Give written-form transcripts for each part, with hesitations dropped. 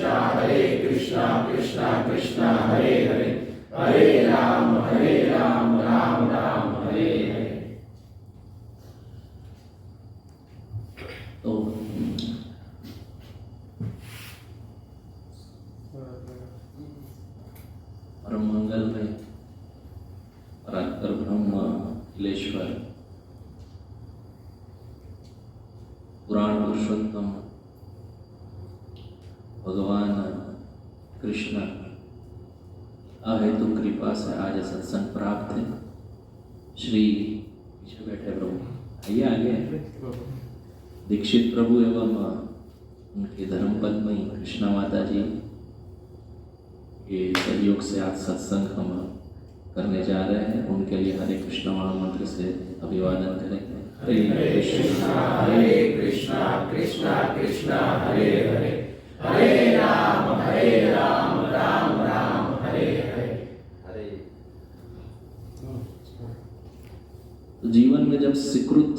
कृष्णा कृष्णा कृष्णा हरे हरे, हरे राम राम राम हरे हरे। तो परम मंगल में परात्पर ब्रह्म अखिलेश्वर पुराण पुरुषोत्तम भगवान कृष्ण अहेतु कृपा से आज सत्संग प्राप्त है। श्री पीछे बैठे प्रभु आइए आगे दीक्षित प्रभु एवं उनकी धर्मपत्नी कृष्णा माता जी के सहयोग से आज सत्संग हम करने जा रहे हैं। उनके लिए हरे कृष्ण महामंत्र से अभिवादन करेंगे। हरे कृष्णा कृष्णा कृष्णा हरे हरे, हरे राम राम राम हरे हरे। तो जीवन में जब सुकृत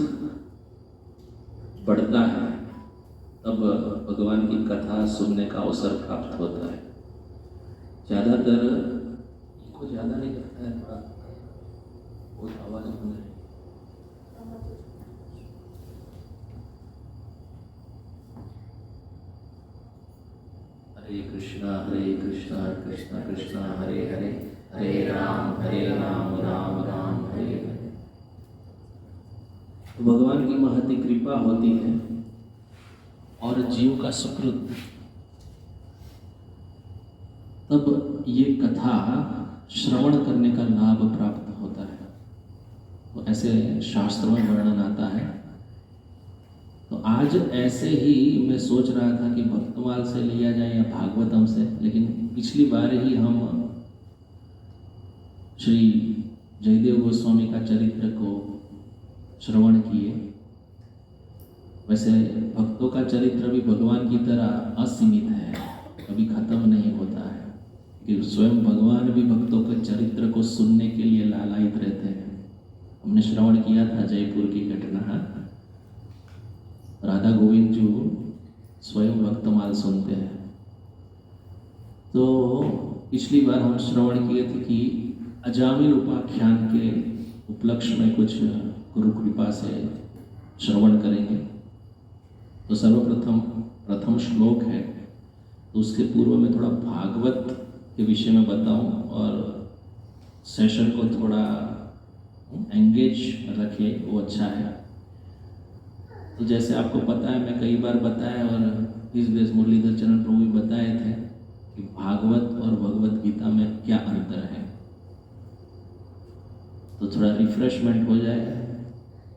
बढ़ता है तब भगवान की कथा सुनने का अवसर प्राप्त होता है। ज़्यादातर इनको ज़्यादा नहीं करता है, थोड़ा बहुत आवाज़ बन रही है। हरे कृष्णा कृष्णा कृष्णा हरे हरे, हरे राम राम राम हरे हरे। तो भगवान की महती कृपा होती है और जीव का सुकृत, तब ये कथा श्रवण करने का लाभ प्राप्त होता है। तो ऐसे शास्त्रों में वर्णन आता है। तो आज ऐसे ही मैं सोच रहा था कि भक्तमाल से लिया जाए या भागवतम से, लेकिन पिछली बार ही हम श्री जयदेव गोस्वामी का चरित्र को श्रवण किए। वैसे भक्तों का चरित्र भी भगवान की तरह असीमित है, कभी खत्म नहीं होता है कि स्वयं भगवान भी भक्तों के चरित्र को सुनने के लिए लालायित रहते हैं। हमने श्रवण किया था जयपुर की घटना। राधा गोविंद जी स्वयं भक्तमाल सुनते हैं। तो पिछली बार हम श्रवण किए थे कि अजामिल उपाख्यान के उपलक्ष्य में कुछ गुरु कृपा से श्रवण करेंगे। तो सर्वप्रथम प्रथम श्लोक है, तो उसके पूर्व में थोड़ा भागवत के विषय में बताऊं और सेशन को थोड़ा एंगेज रखे, वो अच्छा है। तो जैसे आपको पता है, मैं कई बार बताया और इस बेस मुरलीधर चरण प्रभु भी बताए थे कि भागवत और भगवत गीता में क्या अंतर है। तो थोड़ा रिफ्रेशमेंट हो जाए,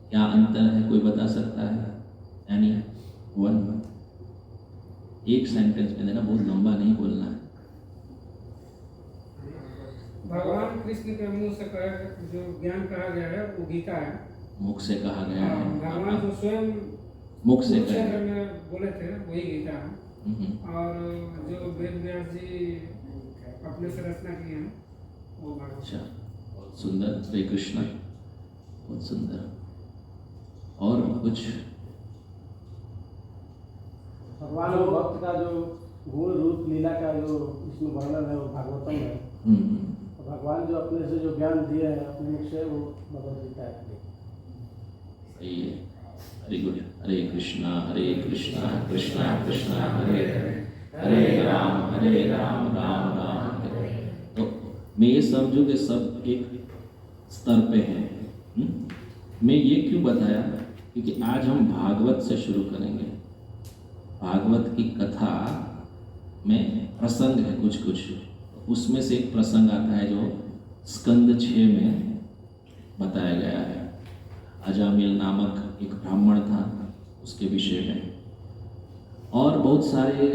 क्या अंतर है कोई बता सकता है? यानी वन एक सेंटेंस में देना, बहुत लंबा नहीं बोलना है। भगवान कृष्ण के मुंह से जो ज्ञान कहा गया है वो गीता है, मुख से कहा गया है। भगवान जो स्वयं मुख से कहा में बोले थे वही गीता है। और जो वेद व्यास जी अपने से रचना किए हैं वो भागवत। अच्छा, बहुत सुंदर। हरे कृष्ण, बहुत सुंदर। और कुछ भगवान और भक्त का जो गुण रूप लीला का जो इसमें वर्णन है वो भागवतम है। भगवान जो अपने से जो ज्ञान दिए हैं अपने मुख से, वो भगवत गीता है। सही है। हरे गुरु, हरे कृष्णा कृष्णा कृष्णा हरे हरे, हरे राम राम राम हरे। तो मैं ये समझूं कि सब एक स्तर पे हैं। मैं ये क्यों बताया, क्योंकि आज हम भागवत से शुरू करेंगे। भागवत की कथा में प्रसंग है कुछ कुछ, उसमें से एक प्रसंग आता है जो स्कंद 6 में बताया गया है। अजामिल नामक एक ब्राह्मण था, उसके विषय में। और बहुत सारे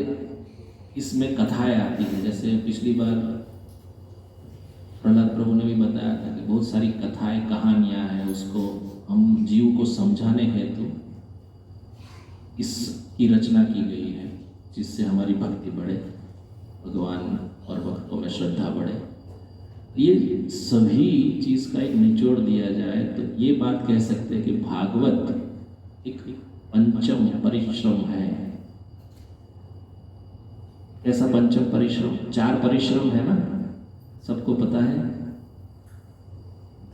इसमें कथाएं आती हैं। जैसे पिछली बार प्रहलाद प्रभु ने भी बताया था कि बहुत सारी कथाएं कहानियां हैं, उसको हम जीव को समझाने हेतु इसकी रचना की गई है, जिससे हमारी भक्ति बढ़े, भगवान और भक्तों में श्रद्धा बढ़े। ये सभी चीज का एक निचोड़ दिया जाए तो ये बात कह सकते हैं कि भागवत एक पंचम परिश्रम है। ऐसा पंचम परिश्रम, 4 परिश्रम है ना, सबको पता है,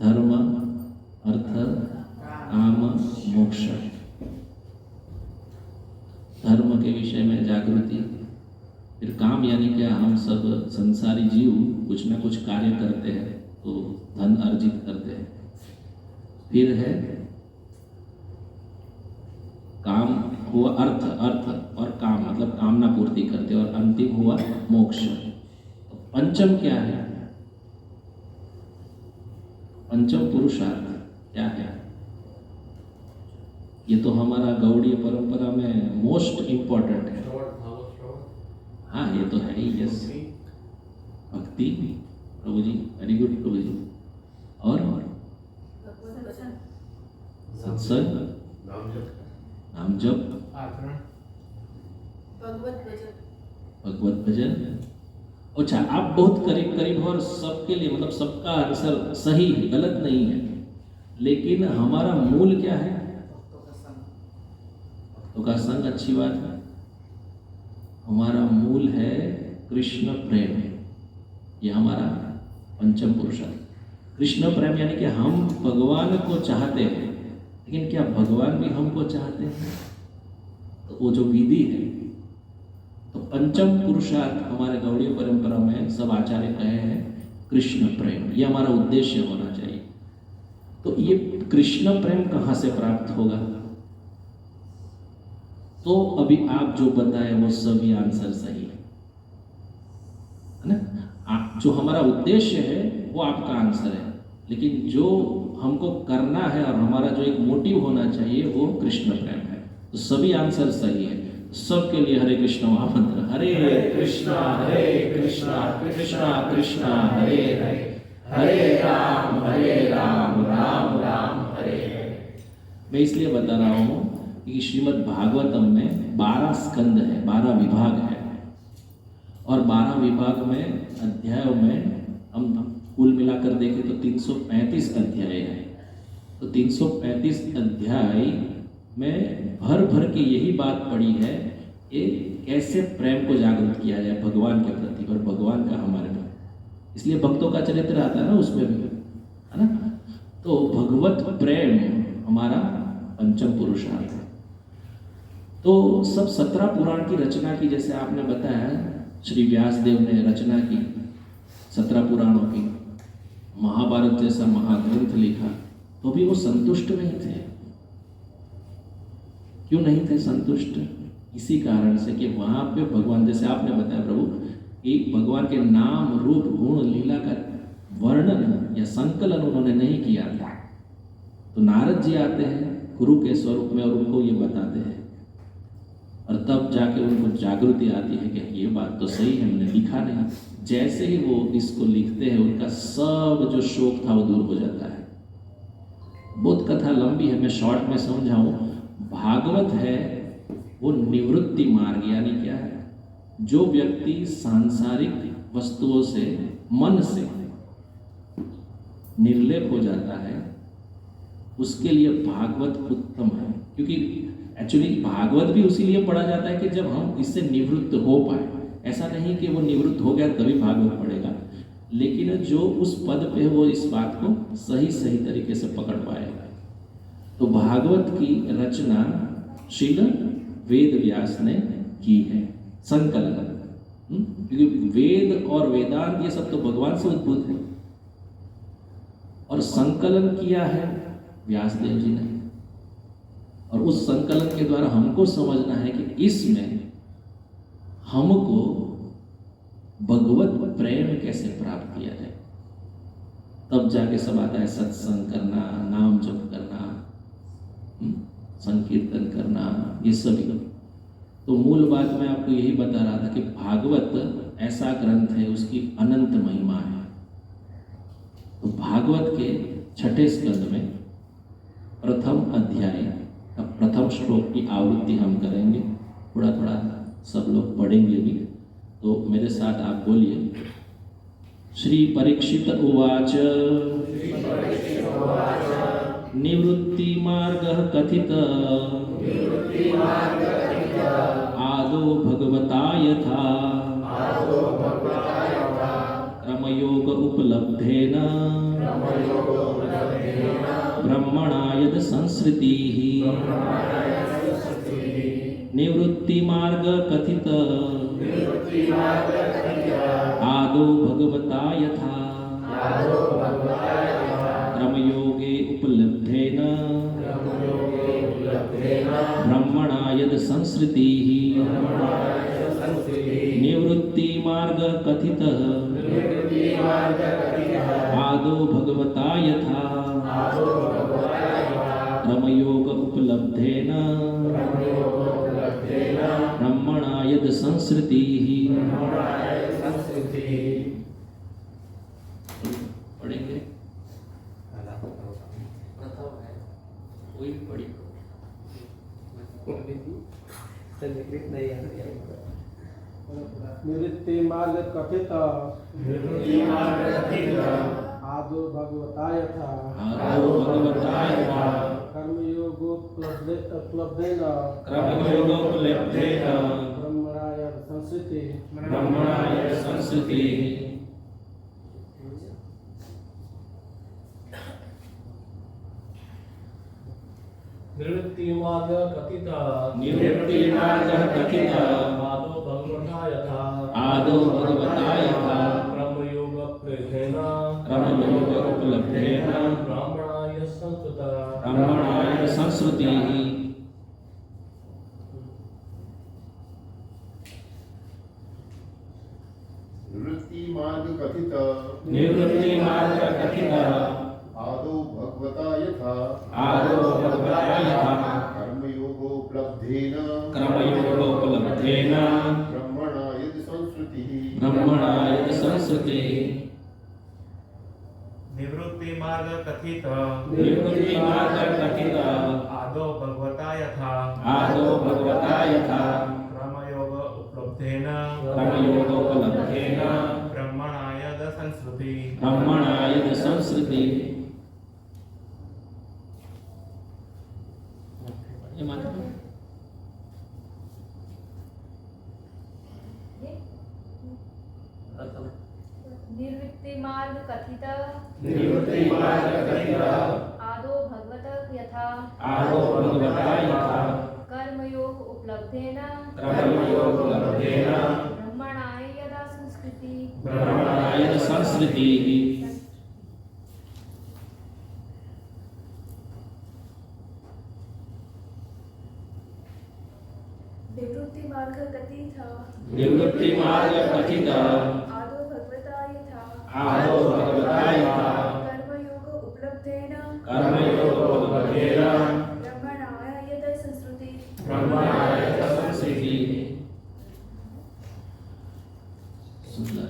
धर्म, अर्थ, काम, मोक्ष। धर्म के विषय में जागृति, फिर काम यानी क्या, हम सब संसारी जीव कुछ ना कुछ कार्य करते हैं तो धन अर्जित करते हैं। फिर है काम हुआ, अर्थ, अर्थ और काम मतलब कामना पूर्ति करते, और अंतिम हुआ मोक्ष। तो पंचम क्या है, पंचम पुरुषार्थ क्या है? ये तो हमारा गौड़ीय परंपरा में मोस्ट इम्पोर्टेंट है। हाँ ये तो है ही, यस। भक्ति, प्रभु जी, वेरी गुड प्रभु जी। और सत्संग, नाम जप, भगवत भजन। अच्छा, आप बहुत करीब करीब और सबके लिए मतलब सबका आंसर सही है, गलत नहीं है, लेकिन हमारा मूल क्या है? भक्तों का संग, अच्छी बात है। हमारा मूल है कृष्ण प्रेम, ये हमारा पंचम पुरुषार्थ। कृष्ण प्रेम यानी कि हम भगवान को चाहते हैं, लेकिन क्या भगवान भी हमको चाहते हैं? तो वो जो विधि है, तो पंचम पुरुषार्थ हमारे गौड़ीय परंपरा में सब आचार्य कहे हैं कृष्ण प्रेम, ये हमारा उद्देश्य होना चाहिए। तो ये कृष्ण प्रेम कहाँ से प्राप्त होगा? तो अभी आप जो बताए वो सभी आंसर सही है ना? जो हमारा उद्देश्य है वो आपका आंसर है, लेकिन जो हमको करना है और हमारा जो एक मोटिव होना चाहिए वो कृष्ण प्रेम है। तो सभी आंसर सही है। सबके लिए हरे कृष्ण महामंत्र, हरे कृष्णा कृष्णा कृष्णा हरे हरे, हरे राम राम राम हरे हरे। मैं इसलिए बता रहा हूँ कि श्रीमद् भागवतम में 12 स्कंद है, 12 विभाग है, और 12 विभाग में अध्यायों में हम कुल मिलाकर देखें तो 335 अध्याय है। तो 335 अध्याय में भर भर के यही बात पड़ी है कि कैसे प्रेम को जागृत किया जाए भगवान के प्रति और भगवान का हमारे प्रति। इसलिए भक्तों का चरित्र आता है ना उसमें भी, है ना? तो भगवत प्रेम हमारा पंचम पुरुषार्थ है। तो सब 17 पुराण की रचना की, जैसे आपने बताया श्री व्यासदेव ने रचना की 17 पुराणों की, महाभारत जैसा महाग्रंथ लिखा, तो भी वो संतुष्ट नहीं थे। क्यों नहीं थे संतुष्ट? इसी कारण से कि वहां पे भगवान, जैसे आपने बताया प्रभु, एक भगवान के नाम रूप गुण लीला का वर्णन या संकलन उन्होंने नहीं किया था। तो नारद जी आते हैं गुरु के स्वरूप में और उनको ये बताते हैं, और तब जाके उनको जागृति आती है कि ये बात तो सही है, मैंने लिखा नहीं। जैसे ही वो इसको लिखते हैं उनका सब जो शोक था वो दूर हो जाता है। बहुत कथा लंबी है, मैं शॉर्ट में समझाऊं। भागवत है वो निवृत्ति मार्ग, यानी क्या है? जो व्यक्ति सांसारिक वस्तुओं से मन से निर्लेप हो जाता है उसके लिए भागवत उत्तम है। क्योंकि एक्चुअली भागवत भी उसी लिए पढ़ा जाता है कि जब हम इससे निवृत्त हो पाए। ऐसा नहीं कि वो निवृत्त हो गया तभी भागवत पढ़ेगा, लेकिन जो उस पद पे है वो इस बात को सही तरीके से पकड़ पाएगा। तो भागवत की रचना श्रील वेद व्यास ने की है, संकलन। क्योंकि वेद और वेदांत ये सब तो भगवान से उद्भूत है, और संकलन किया है व्यासदेव जी ने। और उस संकलन के द्वारा हमको समझना है कि इसमें हमको भगवत प्रेम कैसे प्राप्त किया जाए। तब जाके सब आता है, सत्संग करना, नाम जप करना, संकीर्तन करना, ये सभी। तो मूल बात मैं आपको यही बता रहा था कि भागवत ऐसा ग्रंथ है, उसकी अनंत महिमा है। तो भागवत के 6ठे स्कंद में प्रथम अध्याय का प्रथम श्लोक की आवृत्ति हम करेंगे। थोड़ा थोड़ा सब लोग पढ़ेंगे भी, तो मेरे साथ आप बोलिए। श्री परीक्षित उवाच निवृत्ति मार्ग कथित आदो भगवता यथा उपलब्धेन ब्रह्मणा यद संस्कृतिः निवृत्ति मार्ग कथित आदो भगवता यथा क्रमयोगे उपलब्धेन ब्रह्मणा यद संस्कृतिः निवृत्ति मार्ग कथित आदो भगवता यथा क्रमयोग उपलब्धेन ब्रह्मणा यद संस्कृतिः पढ़ेंगे कोई भी पढ़ी निवृत्ति मार्ग कथित आदो भगवता यथा कर्मयोगोपलब्धेन ब्रह्मणा यद संस्कृतिः निवृत्ति मार्ग कथित आदो भगवता यथा कर्मयोग उपलब्धेन ब्राह्मणाय संस्कृतिः निवृत्ति मार्ग कथित आदो भगवता यथा कर्मयोगोपलब्धेन ब्रह्मणा यद संस्कृतिः निवृत्ति मार्ग कथित आदो भगवता यथा कर्मयोग उपलब्धेन ब्रह्मणा यद संस्कृतिः ये मानते हो? निवृत्ति मार्ग कथित आदो भगवत यथा कर्मयोग उपलब्धेन ब्रह्मणाय यदा संस्कृतिः निवृत्ति मार्ग कथित आदो भगवता यथा कर्मयोग उपलब्धेन ब्रह्मणाय यद संस्कृतिः सुंदर।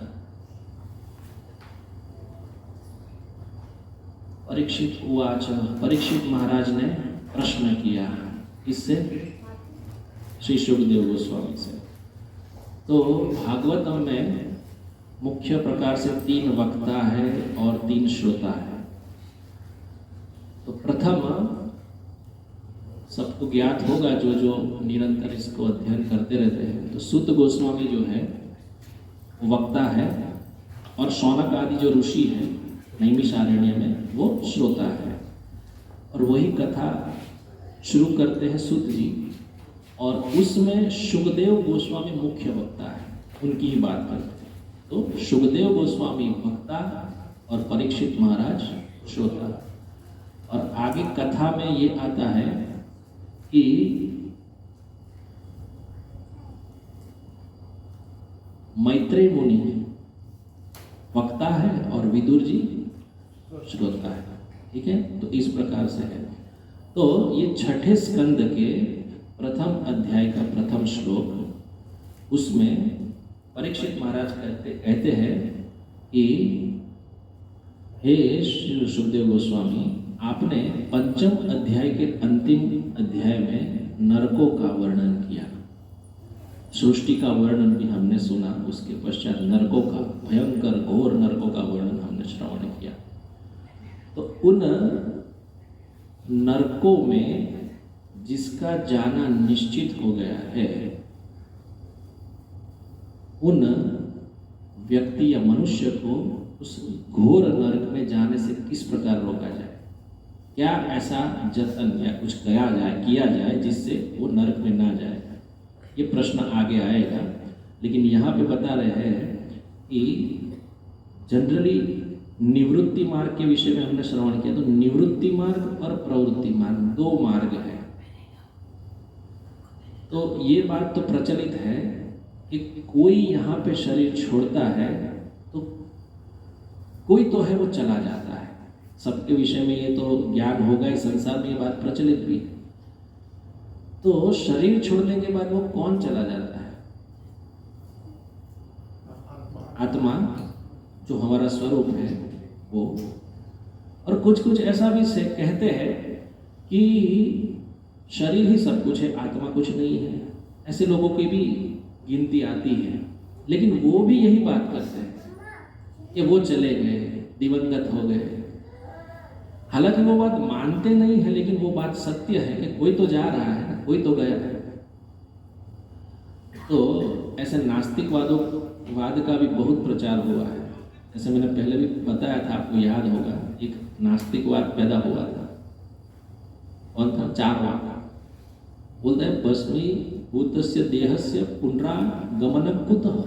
परीक्षित उवाच, परीक्षित महाराज ने प्रश्न किया किससे? श्री सुखदेव गोस्वामी से। तो भागवतम में मुख्य प्रकार से 3 वक्ता है और 3 श्रोता है। तो प्रथम सबको ज्ञात होगा, जो जो निरंतर इसको अध्ययन करते रहते हैं, तो सूत गोस्वामी जो है वो वक्ता है और शौनक आदि जो ऋषि है नैमिषारण्य में वो श्रोता है। और वही कथा शुरू करते हैं सूत जी, और उसमें सुखदेव गोस्वामी मुख्य वक्ता है, उनकी ही बात करते हैं। तो सुखदेव गोस्वामी वक्ता और परीक्षित महाराज श्रोता। और आगे कथा में ये आता है कि मैत्रेय मुनि वक्ता है और विदुर जी श्रोता है। ठीक है, तो इस प्रकार से है। तो ये 6ठे स्कंद के प्रथम अध्याय का प्रथम श्लोक, उसमें परीक्षित महाराज कहते हैं कि हे सुखदेव गोस्वामी, आपने पंचम अध्याय के अंतिम अध्याय में नरकों का वर्णन किया। सृष्टि का वर्णन भी हमने सुना, उसके पश्चात नरकों का, भयंकर घोर नरकों का वर्णन हमने श्रवण किया। तो उन नरकों में जिसका जाना निश्चित हो गया है, उन व्यक्ति या मनुष्य को उस घोर नरक में जाने से किस प्रकार रोका जाए, क्या ऐसा जतन या कुछ किया जाए जिससे वो नरक में ना जाए। ये प्रश्न आगे आएगा, लेकिन यहाँ पे बता रहे हैं कि जनरली निवृत्ति मार्ग के विषय में हमने श्रवण किया, तो निवृत्ति मार्ग और प्रवृत्ति मार्ग 2 मार्ग है। तो ये बात तो प्रचलित है कि कोई यहाँ पे शरीर छोड़ता है तो कोई तो है वो चला जाता है। सबके विषय में ये तो ज्ञान होगा, इस संसार में ये बात प्रचलित भी है। तो शरीर छोड़ने के बाद वो कौन चला जाता है? आत्मा, जो हमारा स्वरूप है वो। और कुछ ऐसा भी से कहते हैं कि शरीर ही सब कुछ है, आत्मा कुछ नहीं है। ऐसे लोगों की भी गिनती आती है, लेकिन वो भी यही बात करते हैं कि वो चले गए, दिवंगत हो गए। हालांकि वो बात मानते नहीं है, लेकिन वो बात सत्य है कि कोई तो जा रहा है, कोई तो गया है। तो ऐसे नास्तिकवाद का भी बहुत प्रचार हुआ है। जैसे मैंने पहले भी बताया था, आपको याद होगा, एक नास्तिकवाद पैदा हुआ था। कौन था? चार्वाक। बोलता है भस्मीभूतस्य देहस्य पुनरागमनं कुतः।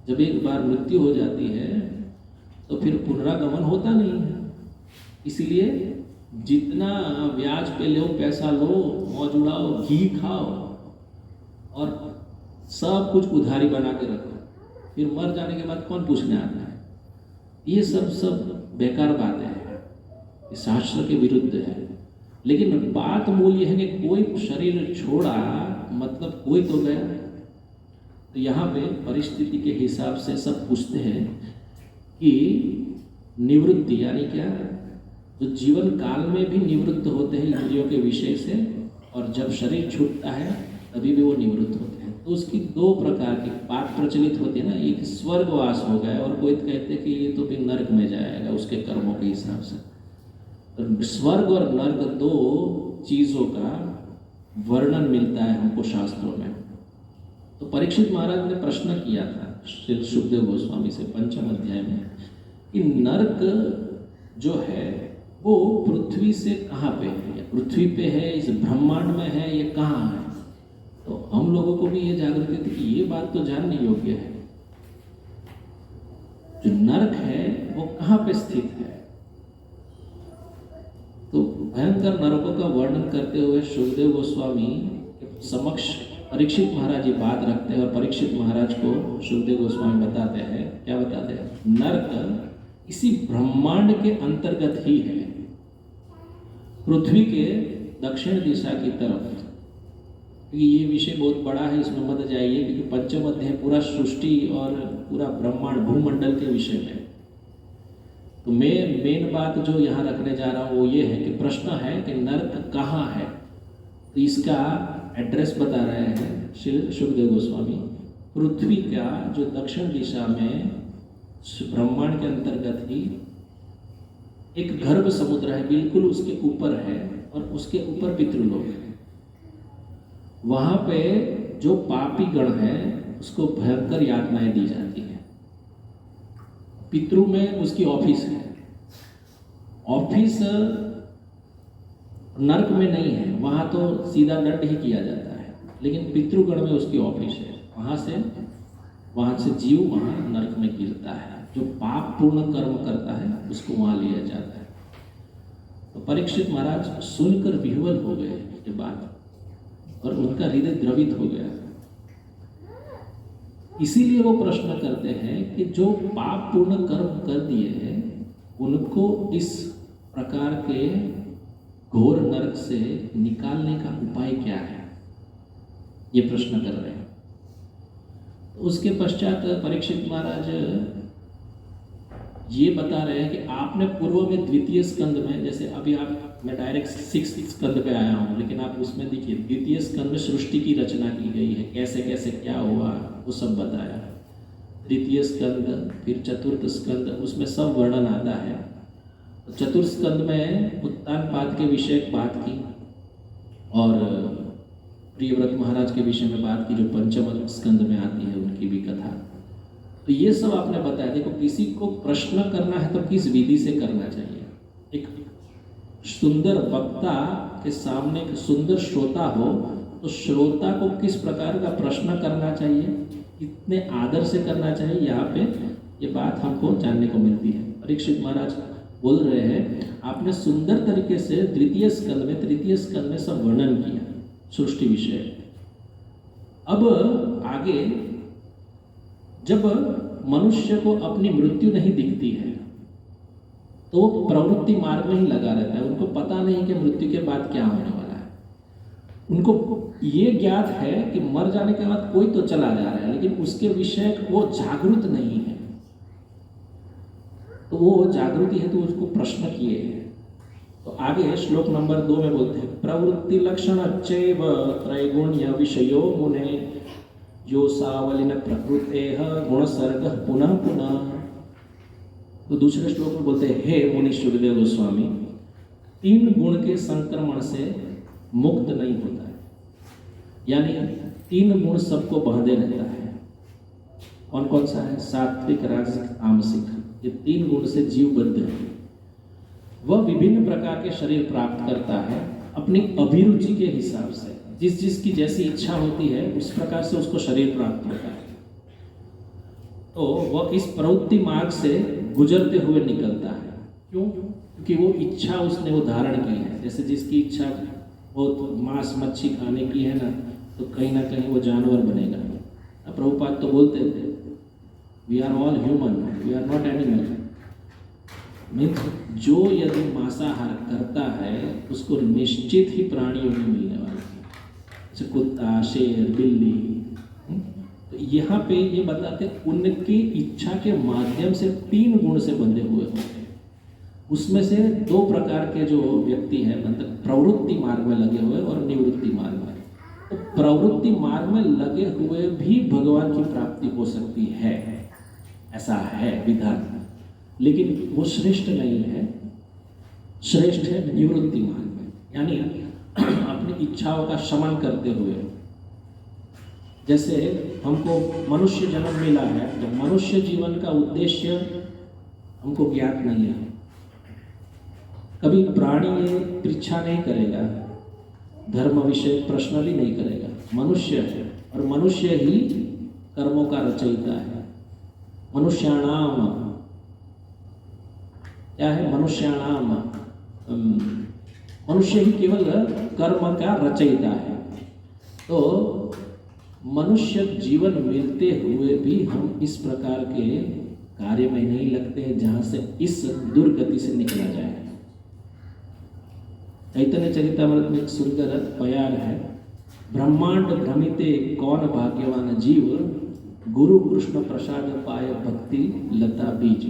जब एक बार मृत्यु हो जाती है तो फिर पुनरागमन होता नहीं है, इसीलिए जितना ब्याज पे लो, पैसा लो, मौज उड़ाओ, घी खाओ और सब कुछ उधारी बना के रखो, फिर मर जाने के बाद कौन पूछने आता है। ये सब बेकार बातें हैं, शास्त्र के विरुद्ध है। लेकिन बात मूल ये है कि कोई शरीर छोड़ा मतलब कोई तो गया। तो यहाँ पे परिस्थिति के हिसाब से सब पूछते हैं कि निवृत्ति यानी क्या, जो जीवन काल में भी निवृत्त होते हैं इंद्रियों के विषय से, और जब शरीर छूटता है तभी भी वो निवृत्त होते हैं। तो उसकी 2 प्रकार की बात प्रचलित होती है ना, एक स्वर्गवास हो गया और कोई कहते हैं कि ये तो भी नरक में जाएगा उसके कर्मों के हिसाब से। तो स्वर्ग और नरक 2 चीज़ों का वर्णन मिलता है हमको शास्त्रों में। तो परीक्षित महाराज ने प्रश्न किया था श्री सुखदेव गोस्वामी से 5वें अध्याय में कि नरक जो है वो पृथ्वी से कहाँ पे है, पृथ्वी पे है, इस ब्रह्मांड में है, ये कहाँ है। तो हम लोगों को भी ये जागृति थी कि ये बात तो जानने योग्य है, जो नरक है वो कहाँ पे स्थित है। तो भयंकर नरकों का वर्णन करते हुए सुखदेव गोस्वामी के समक्ष परीक्षित महाराज ये बात रखते हैं, और परीक्षित महाराज को सुखदेव गोस्वामी बताते हैं, क्या बताते हैं, नरक इसी ब्रह्मांड के अंतर्गत ही है, पृथ्वी के दक्षिण दिशा की तरफ। क्योंकि ये विषय बहुत बड़ा है, इसमें मत जाइए, क्योंकि 5वां अध्याय पूरा सृष्टि और पूरा ब्रह्मांड भूमंडल के विषय में। तो मैं मेन बात जो यहाँ रखने जा रहा हूँ वो ये है कि प्रश्न है कि नरक कहाँ है। तो इसका एड्रेस बता रहे हैं श्री सुखदेव गोस्वामी, पृथ्वी का जो दक्षिण दिशा में ब्रह्मांड के अंतर्गत ही एक गर्भ समुद्र है, बिल्कुल उसके ऊपर है, और उसके ऊपर पितृलोक है। वहाँ पे जो पापी गण है उसको भयंकर यातनाएं दी जाती है। पितृ में उसकी ऑफिस है, ऑफिस नरक में नहीं है, वहाँ तो सीधा दंड ही किया जाता है, लेकिन पितृगण में उसकी ऑफिस है। वहाँ से जीव वहाँ नरक में गिरता है, जो पाप पूर्ण कर्म करता है उसको वहाँ लिया जाता है। तो परीक्षित महाराज सुनकर विह्वल हो गए ये बात, और उनका हृदय द्रवित हो गया। इसीलिए वो प्रश्न करते हैं कि जो पाप पूर्ण कर्म कर दिए हैं उनको इस प्रकार के घोर नरक से निकालने का उपाय क्या है, ये प्रश्न कर रहे हैं। तो उसके पश्चात परीक्षित महाराज ये बता रहे हैं कि आपने पूर्व में 2 स्कंद में, जैसे अभी मैं डायरेक्ट 6 स्कंद पे आया हूँ, लेकिन आप उसमें देखिए 2 स्कंद में सृष्टि की रचना की गई है, कैसे कैसे क्या हुआ वो सब बताया। 3 स्कंद, फिर 4 स्कंद, उसमें सब वर्णन आता है। तो 4 स्कंद में उत्तानपाद के विषय बात की, और प्रियव्रत महाराज के विषय में बात की, जो 5वें स्कंद में आती है उनकी भी कथा। तो ये सब आपने बताया। देखो, किसी को प्रश्न करना है तो किस विधि से करना चाहिए। एक सुंदर वक्ता के सामने एक सुंदर श्रोता हो तो श्रोता को किस प्रकार का प्रश्न करना चाहिए, कितने आदर से करना चाहिए, यहाँ पे ये बात हमको जानने को मिलती है। परीक्षित महाराज बोल रहे हैं, आपने सुंदर तरीके से तृतीय स्कंद में सब वर्णन किया सृष्टि विषय। अब आगे जब मनुष्य को अपनी मृत्यु नहीं दिखती है तो वो प्रवृत्ति मार्ग में ही लगा रहता है। उनको पता नहीं कि मृत्यु के बाद क्या होने वाला है। उनको ये ज्ञात है कि मर जाने के बाद कोई तो चला जा रहा है, लेकिन उसके विषय वो जागरूक नहीं है। तो वो जागृति है तो उसको प्रश्न किए हैं। तो आगे श्लोक नंबर 2 में बोलते हैं, प्रवृत्ति लक्षण चैव त्रैगुण्य विषयो मुने जो सावलिन प्रकृतेः गुण सर्ग पुनः पुनः। तो दूसरे श्लोक में बोलते हैं, हे मुनि सुखदेव गोस्वामी, 3 गुण के संक्रमण से मुक्त नहीं होता है। यानी 3 गुण सबको बांधे रहता है। कौन कौन सा है? सात्विक, राजसिक, तामसिक। ये 3 गुण से जीव बद्ध है। वह विभिन्न प्रकार के शरीर प्राप्त करता है अपनी अभिरुचि के हिसाब से। जिसकी जैसी इच्छा होती है उस प्रकार से उसको शरीर प्राप्त होता है। तो वह इस प्रवृत्ति मार्ग से गुजरते हुए निकलता है। क्यों? क्योंकि वो इच्छा उसने वो धारण की है। जैसे जिसकी इच्छा बहुत मांस मच्छी खाने की है ना, तो कहीं ना कहीं वो जानवर बनेगा। प्रभुपाद तो बोलते थे, we are all human, we are not animal. Means जो यदि मांसाहार करता है उसको निश्चित ही प्राणियों में मिलने वाला है, जैसे कुत्ता, शेर, बिल्ली। तो यहाँ पे ये बताते हैं उनकी इच्छा के माध्यम से 3 गुण से बंधे हुए होते हैं। उसमें से 2 प्रकार के जो व्यक्ति है, मतलब प्रवृत्ति मार्ग में लगे हुए और निवृत्ति मार्ग में। तो प्रवृत्ति मार्ग में लगे हुए भी भगवान की प्राप्ति हो सकती है, ऐसा है विधान, लेकिन वो श्रेष्ठ नहीं है। श्रेष्ठ है निवृत्ति मार्ग में, यानी अपनी इच्छाओं का शमन करते हुए। जैसे हमको मनुष्य जन्म मिला है तो मनुष्य जीवन का उद्देश्य हमको ज्ञात नहीं है। कभी प्राणी ये परीक्षा नहीं करेगा, धर्म विषय प्रश्न भी नहीं करेगा। मनुष्य है और मनुष्य ही कर्मों का रचयिता है। मनुष्याणाम क्या है? मनुष्याणाम, मनुष्य ही केवल कर्म का रचयिता है। तो मनुष्य जीवन मिलते हुए भी हम इस प्रकार के कार्य में नहीं लगते हैं जहाँ से इस दुर्गति से निकला जाए। चैतन्य चरितामृत में एक सुंदर प्यार है, ब्रह्मांड भ्रमिते कौन भाग्यवान जीव, गुरु कृष्ण प्रसाद पाय भक्ति लता बीज।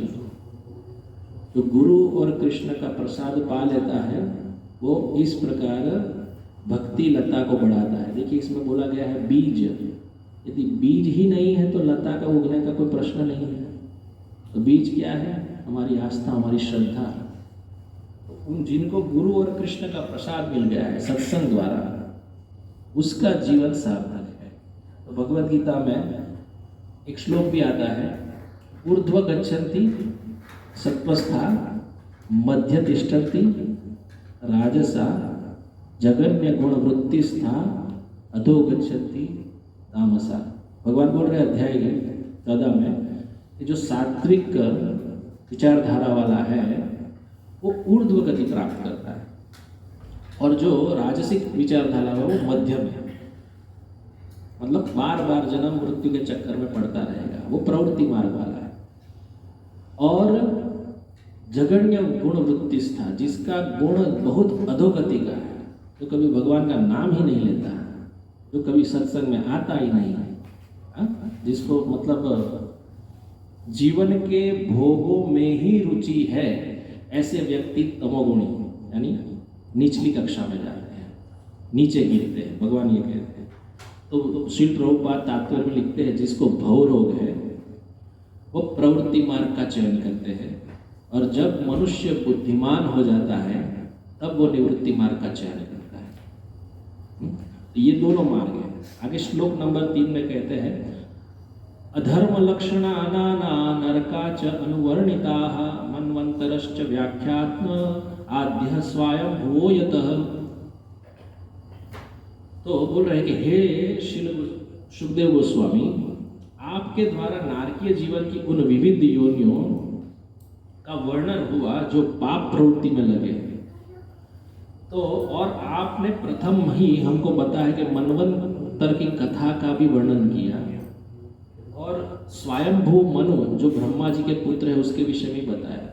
जो गुरु और कृष्ण का प्रसाद पा लेता है वो इस प्रकार भक्ति लता को बढ़ाता है। देखिए इसमें बोला गया है बीज। यदि बीज ही नहीं है तो लता का उगने का कोई प्रश्न नहीं है। तो बीज क्या है? हमारी आस्था, हमारी श्रद्धा। तो उन जिनको गुरु और कृष्ण का प्रसाद मिल गया है सत्संग द्वारा, उसका जीवन सार्थक है। तो भगवद गीता में एक श्लोक भी आता है, ऊर्ध्व गच्छन्ति सत्वस्था मध्य तिष्ठन्ति राजसा जगन्य गुण वृत्तिस्था अधो गच्छन्ति तामसा। भगवान बोल रहे अध्याय 14 में कि जो सात्विक विचारधारा वाला है वो ऊर्ध्व गति प्राप्त करता है और जो राजसिक विचारधारा है वो मध्यम है, मतलब बार बार जन्म मृत्यु के चक्कर में पड़ता रहेगा, वो प्रवृत्ति मार्ग वाला है। और जगन्य गुण वृत्तिस्था, जिसका गुण बहुत अधोगति का है, जो कभी भगवान का नाम ही नहीं लेता, जो कभी सत्संग में आता ही नहीं है, जिसको मतलब जीवन के भोगों में ही रुचि है, ऐसे व्यक्ति तमोगुणी यानी निचली कक्षा में जाते हैं, नीचे गिरते हैं, भगवान ये कहते हैं। तो श्री प्रभुपाद तात्पर्य में लिखते हैं जिसको भव रोग है वो प्रवृत्ति मार्ग का चयन करते हैं, और जब मनुष्य बुद्धिमान हो जाता है तब वो निवृत्ति मार्ग का चयन करता है। तो ये दोनों मार्ग हैं। आगे श्लोक नंबर 3 में कहते हैं, अधर्मलक्षणानाना नरका च अनुवर्णिताः मन्वन्तरश्च व्याख्यात्म आद्य स्वयंभुवो यतः। तो बोल रहे हैं कि हे श्रील सुखदेव गोस्वामी, आपके द्वारा नारकीय जीवन की उन विविध योनियों का वर्णन हुआ जो पाप प्रवृत्ति में लगे। तो और आपने प्रथम ही हमको बताया कि मनवंतर की कथा का भी वर्णन किया और स्वयंभू मनु जो ब्रह्मा जी के पुत्र है उसके विषय में बताया।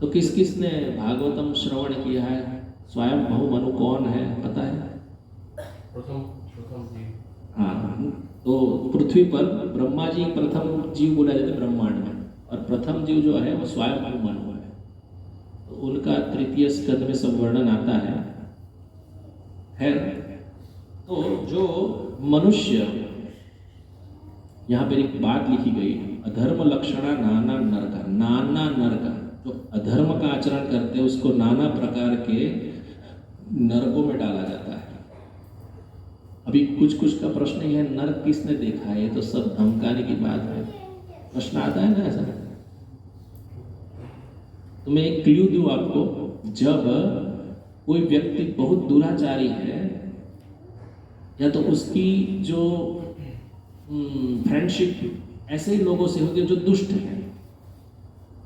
तो किस किस ने भागवतम श्रवण किया है? स्वयंभू मनु कौन है पता है? प्रथम जी। हाँ, तो पृथ्वी पर ब्रह्मा जी प्रथम जीव बोला जाता है ब्रह्मांड में, और प्रथम जीव जो है वो स्वयंभू मनु है। तो उनका तृतीय स्कंद में सब वर्णन आता है। तो जो मनुष्य, यहाँ पर एक बात लिखी गई, अधर्म लक्षणा नाना नरका, नाना नरका, जो अधर्म का आचरण करते हैं उसको नाना प्रकार के नरकों में डाला जाता है। अभी कुछ कुछ का प्रश्न ये है, नरक किसने देखा है? ये तो सब धमकाने की बात है। प्रश्न आता है ना ऐसा। तो मैं एक क्लू दूं आपको, जब कोई व्यक्ति बहुत दुराचारी है या तो उसकी जो फ्रेंडशिप ऐसे ही लोगों से होगी जो दुष्ट है,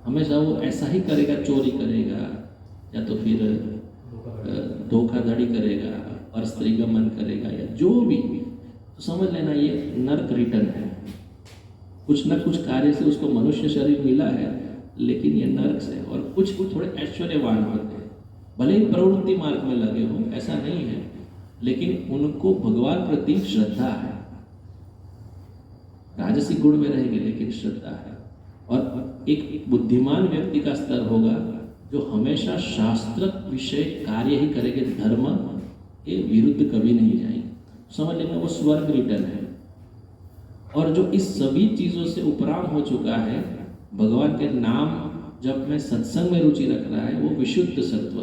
हमेशा वो ऐसा ही करेगा, चोरी करेगा या तो फिर धोखाधड़ी करेगा और स्त्री गमन करेगा या जो भी, तो समझ लेना ये नर्क रिटर्न है। कुछ न कुछ कार्य से उसको मनुष्य शरीर मिला है, लेकिन ये नर्क से। और कुछ थोड़े ऐश्वर्यवान होते हैं, भले ही प्रवृत्ति मार्ग में लगे हो, ऐसा नहीं है, लेकिन उनको भगवान प्रति श्रद्धा है, राजसी गुण में रहेंगे लेकिन श्रद्धा है। और एक बुद्धिमान व्यक्ति का स्तर होगा जो हमेशा शास्त्र विषय कार्य ही करेंगे, धर्म के विरुद्ध कभी नहीं जाएंगे। समझ लेना वो स्वर्ग रिटर्न है। और जो इस सभी चीज़ों से उपराम हो चुका है, भगवान के नाम जब में सत्संग में रुचि रख रहा है, वो विशुद्ध सत्व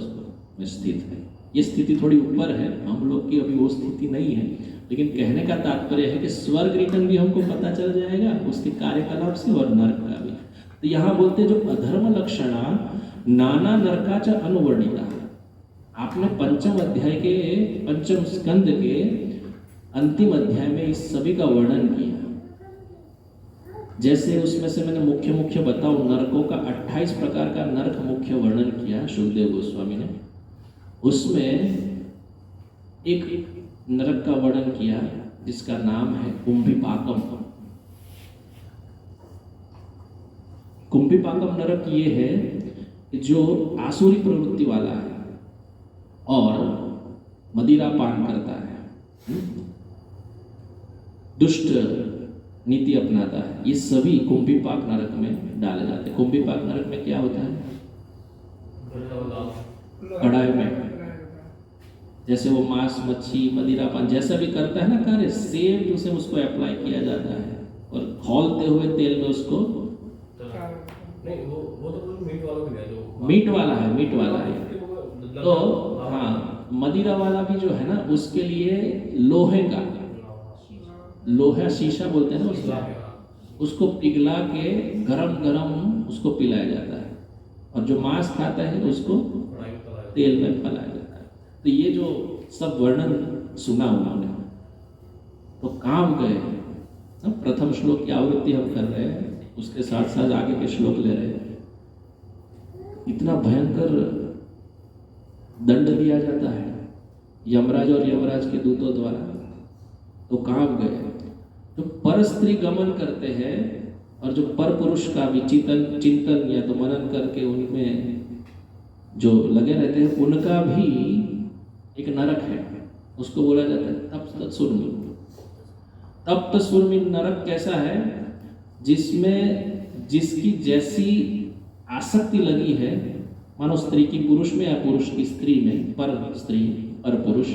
में स्थित है। ये स्थिति थोड़ी ऊपर है, हम लोग की अभी वो स्थिति नहीं है, लेकिन कहने का तात्पर्य है कि स्वर्ग रिटर्न भी हमको पता चल जाएगा उसके कार्यकलाप से, और नरक का भी। तो यहाँ बोलते जो अधर्म लक्षणा नाना नरका च अनुवर्णिता। आपने पंचम अध्याय के पंचम स्कंद के अंतिम अध्याय में इस सभी का वर्णन किया। जैसे उसमें से मैंने मुख्य मुख्य बताऊं, नरकों का 28 प्रकार का नरक मुख्य वर्णन किया सुखदेव गोस्वामी ने। उसमें एक नरक का वर्णन किया जिसका नाम है कुंभिपाकम। कुंभिपाकम नरक ये है जो आसुरी प्रवृत्ति वाला है और मदिरा पान करता है, दुष्ट नीति अपनाता है। ये सभी कुंभिपाक नरक में डाले जाते हैं। कुंभिपाक नरक में क्या होता है? कढ़ाई में जैसे वो मांस मच्छी मदिरा पान जैसा भी करता है ना कार्य, सेम उसे उसको अप्लाई किया जाता है और खौलते हुए तेल में उसको नहीं, वो तो मीट वाला भी है, जो मीट वाला है। तो हाँ, मदिरा वाला भी जो है ना, उसके लिए लोहा शीशा बोलते हैं ना उसको पिघला के गरम गरम उसको पिलाया जाता है, और जो मांस खाता है उसको तेल में फैलाया जाता है। तो ये जो सब वर्णन सुना उन्होंने, तो काम गए। प्रथम श्लोक की आवृत्ति हम कर रहे हैं, उसके साथ साथ आगे के श्लोक ले रहे हैं। इतना भयंकर दंड दिया जाता है यमराज और यमराज के दूतों द्वारा। तो काम गए जो पर स्त्री गमन करते हैं और जो पर पुरुष का भी चिंतन या तो मनन करके उनमें जो लगे रहते हैं, उनका भी एक नरक है, उसको बोला जाता है तप्त सुरमी। तप्त सुरमी नरक कैसा है? जिसमें जिसकी जैसी आसक्ति लगी है, मानो स्त्री की पुरुष में या पुरुष की स्त्री में, पर स्त्री पर पुरुष,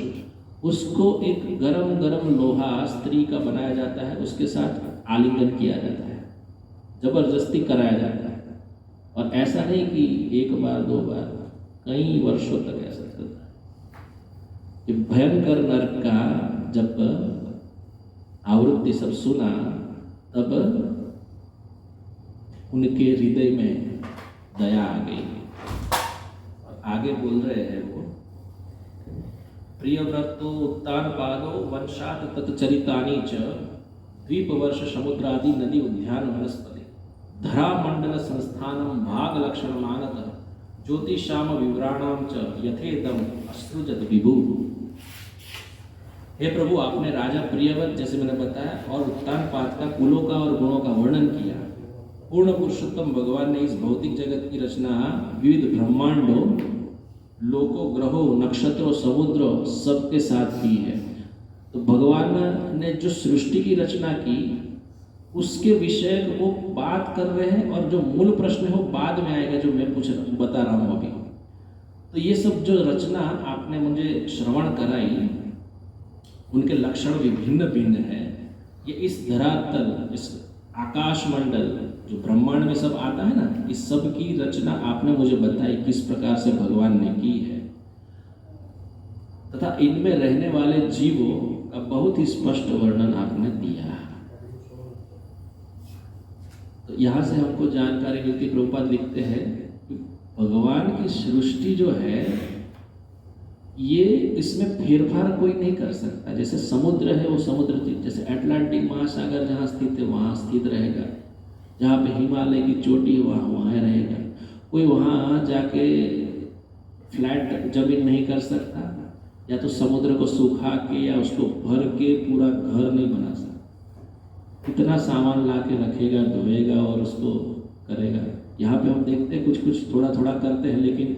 उसको एक गरम गरम लोहा स्त्री का बनाया जाता है, उसके साथ आलिंगन किया जाता है, जबरदस्ती कराया जाता है। और ऐसा नहीं कि एक बार दो बार, कई वर्षों तक ऐसा चलता है। ये भयंकर नरक का जब आवृत्ति सब सुना, तब उनके हृदय में दया आ गई। और आगे बोल रहे हैं वो, प्रियव्रतो उत्तानपादो वंशात् तत्चरितानि च द्वीपवर्ष समुद्रादि नदी उद्यान वनस्पति धरामंडल संस्थानम भाग लक्षण मानतः ज्योतिषाम विवराणाम च यथेदम अश्रुजत विभु। हे प्रभु, आपने राजा प्रियव्रत जैसे मैंने बताया और उत्तानपाद का कुलों का और गुणों का वर्णन किया। पूर्ण पुरुषोत्तम भगवान ने इस भौतिक जगत की रचना विविध ब्रह्मांडों, लोकों, ग्रहों, नक्षत्रों, समुद्रों सबके साथ की है। तो भगवान ने जो सृष्टि की रचना की उसके विषय वो बात कर रहे हैं, और जो मूल प्रश्न है वो बाद में आएगा, जो मैं बता रहा हूँ अभी। तो ये सब जो रचना आपने मुझे श्रवण कराई, उनके लक्षण विभिन्न भिन्न है। ये इस धरातल, इस आकाश मंडल जो ब्रह्मांड में सब आता है ना, इस सब की रचना आपने मुझे बताई किस प्रकार से भगवान ने की है, तथा इनमें रहने वाले जीवों का बहुत ही स्पष्ट वर्णन आपने दिया। तो यहाँ से हमको जानकारी मिलती, प्रभुपाद लिखते हैं कि भगवान की सृष्टि जो है ये इसमें फेरफार कोई नहीं कर सकता। जैसे समुद्र है वो समुद्र, जैसे अटलांटिक महासागर जहाँ स्थित है वहाँ स्थित रहेगा, जहाँ पे हिमालय की चोटी है वहाँ रहेगा। कोई वहाँ जाके फ्लैट जमीन नहीं कर सकता, या तो समुद्र को सुखा के या उसको भर के पूरा घर नहीं बना सकता। इतना सामान ला के रखेगा, धोएगा और उसको करेगा। यहाँ पे हम देखते हैं कुछ थोड़ा थोड़ा करते हैं, लेकिन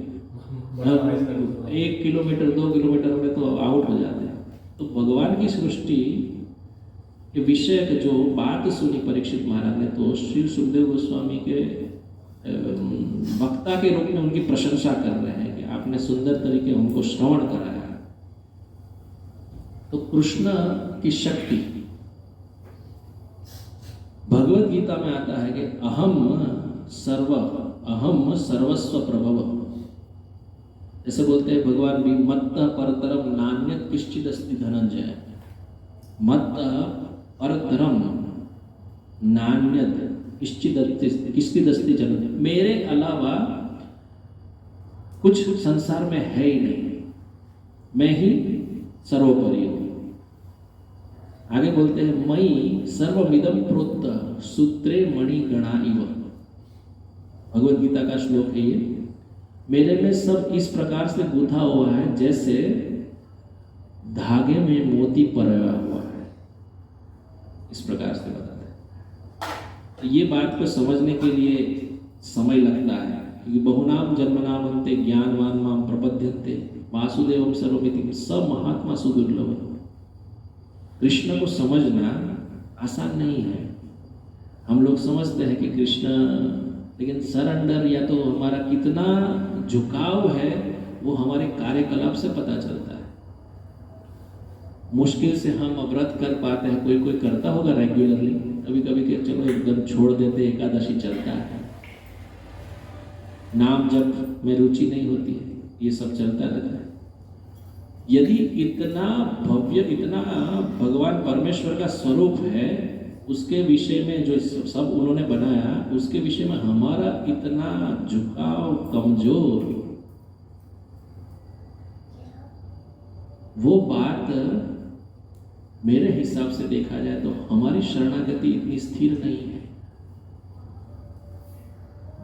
1 किलोमीटर 2 किलोमीटर में तो आउट हो जाते हैं। तो भगवान की सृष्टि के विषय जो बात सुनी परीक्षित महाराज ने, तो श्री सुखदेव गोस्वामी के वक्ता के रूप में उनकी प्रशंसा कर रहे हैं कि आपने सुंदर तरीके उनको श्रवण कराया। तो कृष्ण की शक्ति भगवत गीता में आता है कि अहम सर्वस्व प्रभव। ऐसे बोलते हैं भगवान भी, मत्त परतरम नान्यत किश्चिदस्ति धनंजय। मत्त परतरम नान्यत किश्चिदस्ति धनंजय। मेरे अलावा कुछ संसार में है ही नहीं, मैं ही सर्वोपरि हूँ। आगे बोलते हैं, मयि सर्वमिदं प्रोक्त सूत्रे मणि गणा इव। भगवत गीता का श्लोक है ये। मेरे में सब इस प्रकार से गूंथा हुआ है जैसे धागे में मोती परोया हुआ है। इस प्रकार से बताते हैं। तो ये बात को समझने के लिए समय लगता है, क्योंकि बहुनाम जन्मनाम अन्ते ज्ञानवान माम प्रपद्यन्ते वासुदेवम सर्वमिति सब महात्मा सुदुर्लभ। कृष्ण को समझना आसान नहीं है। हम लोग समझते हैं कि कृष्ण, लेकिन सरेंडर या तो हमारा कितना झुकाव है वो हमारे कार्यकलाप से पता चलता है। मुश्किल से हम व्रत कर पाते हैं, कोई करता होगा रेगुलरली, कभी कभी कि चलो एकदम छोड़ देते, एकादशी चलता है, नाम जप में रुचि नहीं होती है, ये सब चलता रहता है। यदि इतना भव्य, इतना भगवान परमेश्वर का स्वरूप है, उसके विषय में जो सब उन्होंने बनाया, उसके विषय में हमारा इतना झुकाव, कमजोर, वो बात मेरे हिसाब से देखा जाए तो हमारी शरणागति इतनी स्थिर नहीं है।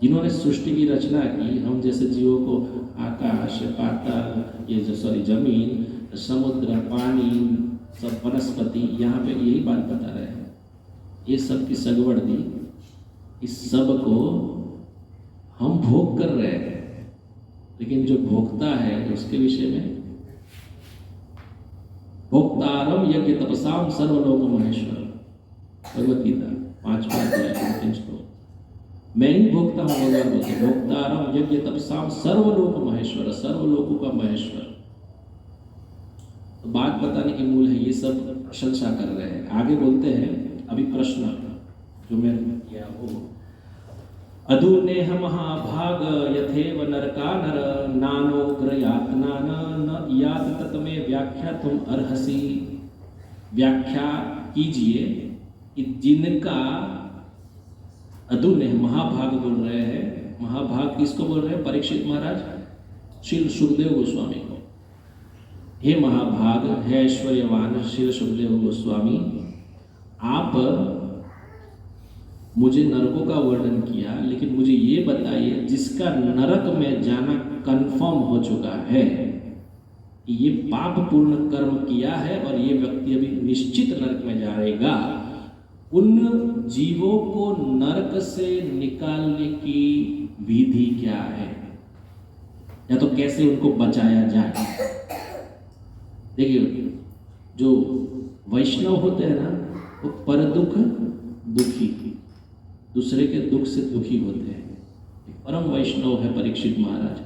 जिन्होंने सृष्टि की रचना की, हम जैसे जीवों को आकाश, पाताल, जमीन, समुद्र, पानी, सब वनस्पति, यहाँ पे यही बात बता रहे हैं। ये सब की सगवड़ दी, इस सब को हम भोग कर रहे हैं, लेकिन जो भोगता है उसके विषय में, भोक्तारम यज्ञ तपसाम सर्वलोक महेश्वर, भगवत गीता 5वां अध्याय श्लोक। मैं ही भोगता हूँ, भगवान बोलते, भोक्तारम यज्ञ तपसाम सर्वलोक महेश्वर, सर्वलोकों का महेश्वर। तो बात बताने की मूल है, ये सब प्रशंसा कर रहे हैं। आगे बोलते हैं, अभी प्रश्न जो मैं किया वो, अधुनेह महाभाग यथेव नरका नर नानोग्र यातना न यात तत्मे व्याख्या तुम अर्हसी। व्याख्या कीजिए कि जिनका अधूर है, महाभाग बोल रहे हैं। महाभाग किसको बोल रहे हैं? परीक्षित महाराज श्री सुखदेव गोस्वामी को। हे महाभाग, हे ऐश्वर्यवान श्री सुखदेव गोस्वामी, आप मुझे नरकों का वर्णन किया, लेकिन मुझे ये बताइए जिसका नरक में जाना कंफर्म हो चुका है, ये पाप पूर्ण कर्म किया है और ये व्यक्ति अभी निश्चित नरक में जाएगा, उन जीवों को नरक से निकालने की विधि क्या है, या तो कैसे उनको बचाया जाए? देखिए, जो वैष्णव होते हैं ना, वो पर दुख दुखी, दूसरे के दुख से दुखी होते हैं। परम वैष्णव है परीक्षित महाराज।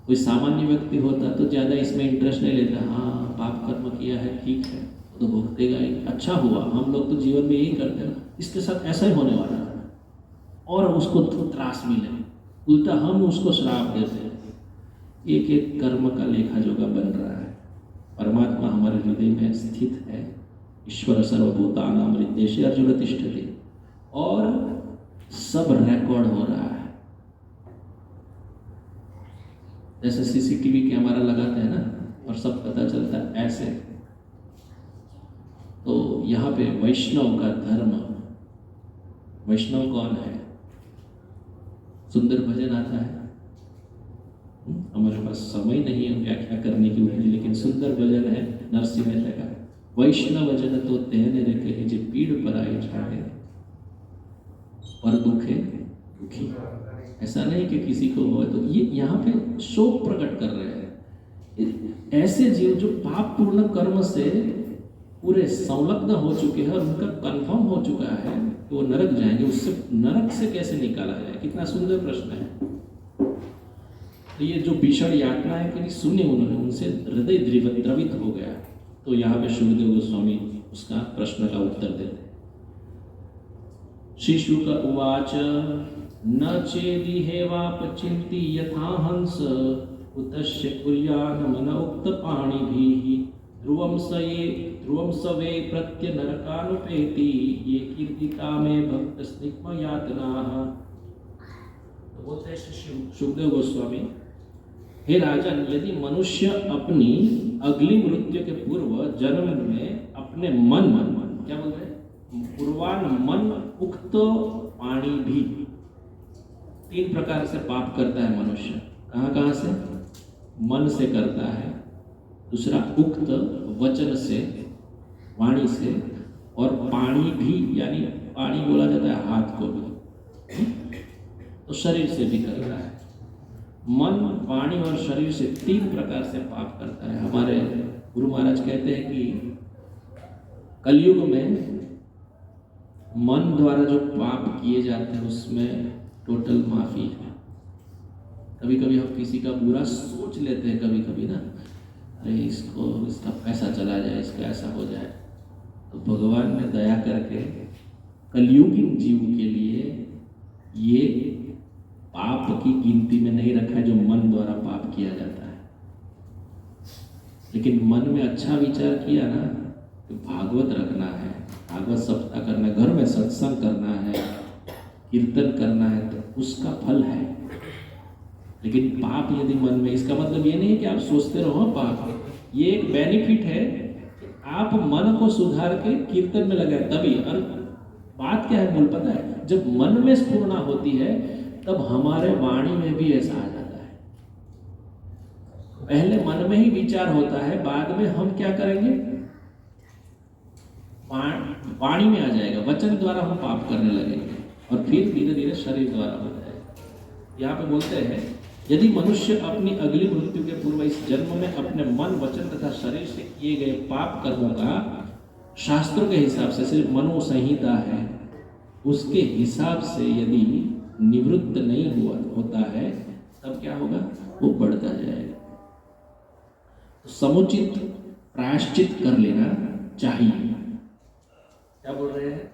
कोई सामान्य व्यक्ति होता तो ज़्यादा इसमें इंटरेस्ट नहीं लेता। हाँ, पाप कर्म किया है, ठीक है, तो भुगतेगा ही, अच्छा हुआ, हम लोग तो जीवन में यही करते हैं, इसके साथ ऐसा ही होने वाला है, और उसको त्रास मिले, उल्टा हम उसको श्राप देते हैं। एक एक कर्म का लेखा जोखा बन रहा है। परमात्मा हमारे हृदय में स्थित है। ईश्वर सर्वभूतानां हृदयेषु अर्जुन तिष्ठति, और सब रिकॉर्ड हो रहा है। जैसे सीसीटीवी कैमरा लगाते हैं ना, और सब पता चलता है, ऐसे। तो यहाँ पे वैष्णव का धर्म, वैष्णव कौन है? सुंदर भजन आता है, हमारे पास समय नहीं है व्याख्या करने की उतनी, लेकिन सुंदर भजन है नरसिंह मेहता का। वैष्णव जन तो तेने रखे जे पीड़ पर आए छाड़े, और दुखे दुखी। ऐसा नहीं कि किसी को हो, तो ये यहाँ पे शोक प्रकट कर रहे हैं। ऐसे जीव जो पाप पूर्ण कर्म से पूरे संलग्न हो चुके हैं और उनका कंफर्म हो चुका है कि वो नरक जाएंगे, उससे नरक से कैसे निकाला जाए? कितना सुंदर प्रश्न है। तो ये जो भीषण यातना है कि सुने उन्होंने, उनसे हृदय द्रवित हो गया। तो यहाँ पे सुखदेव गोस्वामी उसका प्रश्न का उत्तर देते हैं। श्री शुक उवाच न चेदिहेवाप चिंती यथा हंस उतस्य कुर्यान मन उक्त पाणिभिः ध्रुवं सवे प्रत्य नरकानुपेति ये कीर्तिता में भक्त स्निग्म यातनाः। तो बोलते हैं सुखदेव गोस्वामी, हे राजन, यदि मनुष्य अपनी अगली मृत्यु के पूर्व जन्म में अपने मन क्या बोल रहे हैं, पूर्वान मन उक्त पाणी भी, 3 प्रकार से पाप करता है मनुष्य। कहाँ से? मन से करता है, दूसरा उक्त वचन से, वाणी से, और पाणी भी, यानी पाणी बोला जाता है हाथ को भी, तो शरीर से भी करता है। मन, वाणी और शरीर से 3 प्रकार से पाप करता है। हमारे गुरु महाराज कहते हैं कि कलयुग में मन द्वारा जो पाप किए जाते हैं उसमें टोटल माफी है। कभी कभी हम किसी का बुरा सोच लेते हैं, कभी कभी ना, अरे इसका पैसा चला जाए, इसका ऐसा हो जाए, तो भगवान ने दया करके कलयुगी जीव के लिए ये पाप की गिनती में नहीं रखा है जो मन द्वारा पाप किया जाता है। लेकिन मन में अच्छा विचार किया ना, कि भागवत रखना है, भागवत सप्ताह करना है, घर में सत्संग करना है, कीर्तन करना है, तो उसका फल है। लेकिन पाप यदि मन में, इसका मतलब ये नहीं है कि आप सोचते रहो पाप, ये एक बेनिफिट है कि आप मन को सुधार के कीर्तन में लगाए तभी। और बात क्या है मूल पता है, जब मन में स्फूर्णा होती है तब हमारे वाणी में भी ऐसा आ जाता है। पहले मन में ही विचार होता है, बाद में हम क्या करेंगे, वाणी में आ जाएगा, वचन द्वारा हम पाप करने लगेंगे, और फिर धीरे धीरे शरीर द्वारा हो जाएगा। यहाँ पे बोलते हैं, यदि मनुष्य अपनी अगली मृत्यु के पूर्व इस जन्म में अपने मन, वचन तथा शरीर से किए गए पाप कर्मों का शास्त्रों के हिसाब से, सिर्फ मनो संहिता है उसके हिसाब से यदि निवृत्त नहीं होता है, तब क्या होगा, वो बढ़ता जाएगा। तो समुचित प्रायश्चित कर लेना चाहिए। क्या बोल रहे हैं,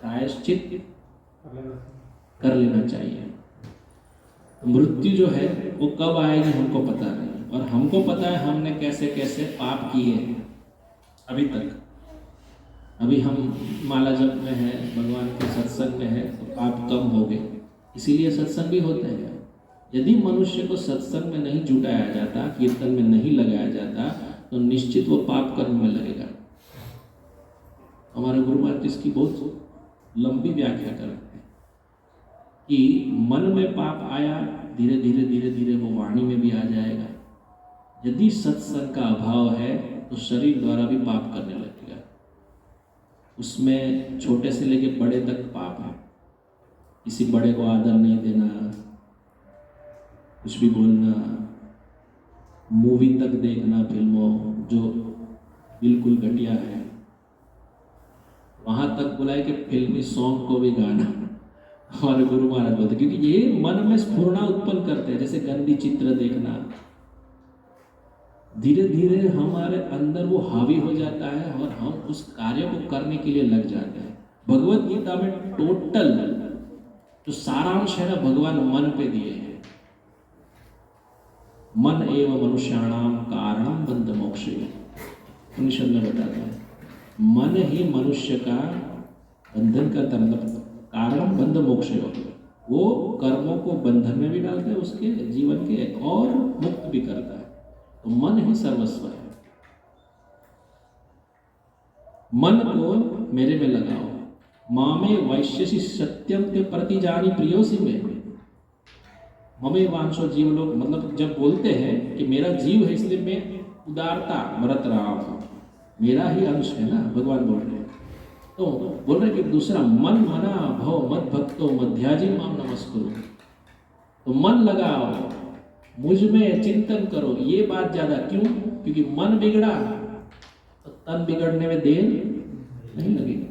प्रायश्चित कर लेना चाहिए। मृत्यु जो है वो कब आएगी हमको पता नहीं, और हमको पता है हमने कैसे कैसे पाप किए हैं अभी तक। अभी हम माला जप में हैं, भगवान के सत्संग में हैं, तो पाप कम हो गए, इसीलिए सत्संग भी होते हैं। यदि मनुष्य को सत्संग में नहीं जुटाया जाता, कीर्तन में नहीं लगाया जाता, तो निश्चित वो पाप कर्म में लगेगा। हमारे गुरु महाराज इसकी बहुत लंबी व्याख्या करते हैं कि मन में पाप आया, धीरे धीरे धीरे धीरे वो वाणी में भी आ जाएगा। यदि सत्संग का अभाव है तो शरीर द्वारा भी पाप करने लगेगा। उसमें छोटे से लेके बड़े तक पाप है। किसी बड़े को आदर नहीं देना, कुछ भी बोलना, मूवी तक देखना, फिल्मों जो बिल्कुल घटिया है, वहाँ तक बोला है कि फिल्मी सॉन्ग को भी गाना। हमारे गुरु महाराज बोलते, क्योंकि ये मन में स्फुरना उत्पन्न करते हैं। जैसे गंदी चित्र देखना, धीरे धीरे हमारे अंदर वो हावी हो जाता है और हम उस कार्य को करने के लिए लग जाते हैं। भगवत गीता में टोटल जो सारांश है ना, भगवान मन पे दिए हैं। मन एवं मनुष्याणाम कारणम बंध मोक्ष। उपनिषद में बताते हैं मन ही मनुष्य का बंधन का कारण बंध मोक्ष। वो कर्मों को बंधन में भी डालता है, उसके जीवन के, और मुक्त भी करता है। तो मन ही सर्वस्व है। मन को मेरे में लगाओ। मामे वैश्यसी सत्यम के प्रति जानी प्रियोसी में। ममे वांशो जीव लोग, मतलब जब बोलते हैं कि मेरा जीव है इसलिए मैं उदारता बरत रहा हूं, मेरा ही अंश है ना, भगवान बोल रहे हैं। तो बोल रहे कि दूसरा मन मना भव मद भक्तो मध्याजी माम नमस्कुरु। तो मन लगाओ, मुझ में चिंतन करो। ये बात ज्यादा क्यों? क्योंकि मन बिगड़ा तो तन बिगड़ने में देर नहीं लगेगी।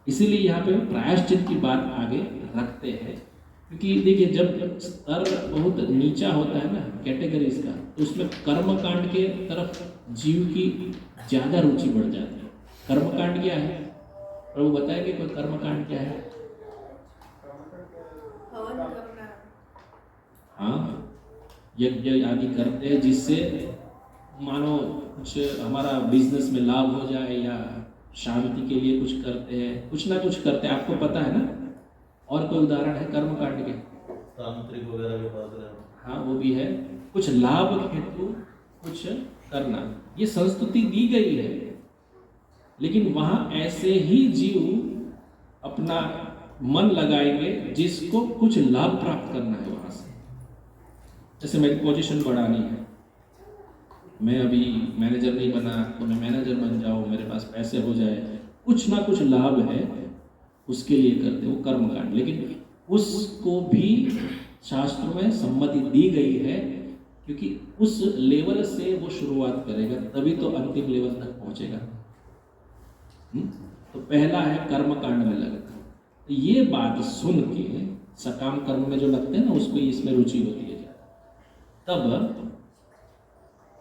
इसीलिए यहाँ पे प्रायश्चित की बात आगे रखते हैं। क्योंकि देखिए, जब स्तर बहुत नीचा होता है ना कैटेगरीज का, तो उसमें कर्मकांड के तरफ जीव की ज्यादा रुचि बढ़ जाती है। कर्मकांड क्या है? प्रभु बताएंगे कोई कर्मकांड क्या है? हाँ, यज्ञ आदि करते हैं जिससे मानो कुछ हमारा बिजनेस में लाभ हो जाए, या शांति के लिए कुछ करते हैं, कुछ ना कुछ करते हैं। आपको पता है ना? और कोई उदाहरण है कर्मकांड के? तांत्रिक वगैरह के पास रहे। हाँ, वो भी है। कुछ लाभ हेतु कुछ करना, ये संस्तुति दी गई है। लेकिन वहां ऐसे ही जीव अपना मन लगाएंगे जिसको कुछ लाभ प्राप्त करना है वहां से। जैसे मेरी पोजीशन बढ़ानी है, मैं अभी मैनेजर नहीं बना तो मैं मैनेजर बन जाऊं, मेरे पास पैसे हो जाए, कुछ ना कुछ लाभ है, उसके लिए करते वो कर्मकांड। लेकिन उसको भी शास्त्रों में सम्मति दी गई है, क्योंकि उस लेवल से वो शुरुआत करेगा, तभी तो अंतिम लेवल तक पहुंचेगा। तो पहला है कर्मकांड में लगना। तो ये बात सुन के सकाम कर्म में जो लगते हैं ना, उसको इसमें रुचि होती है। तब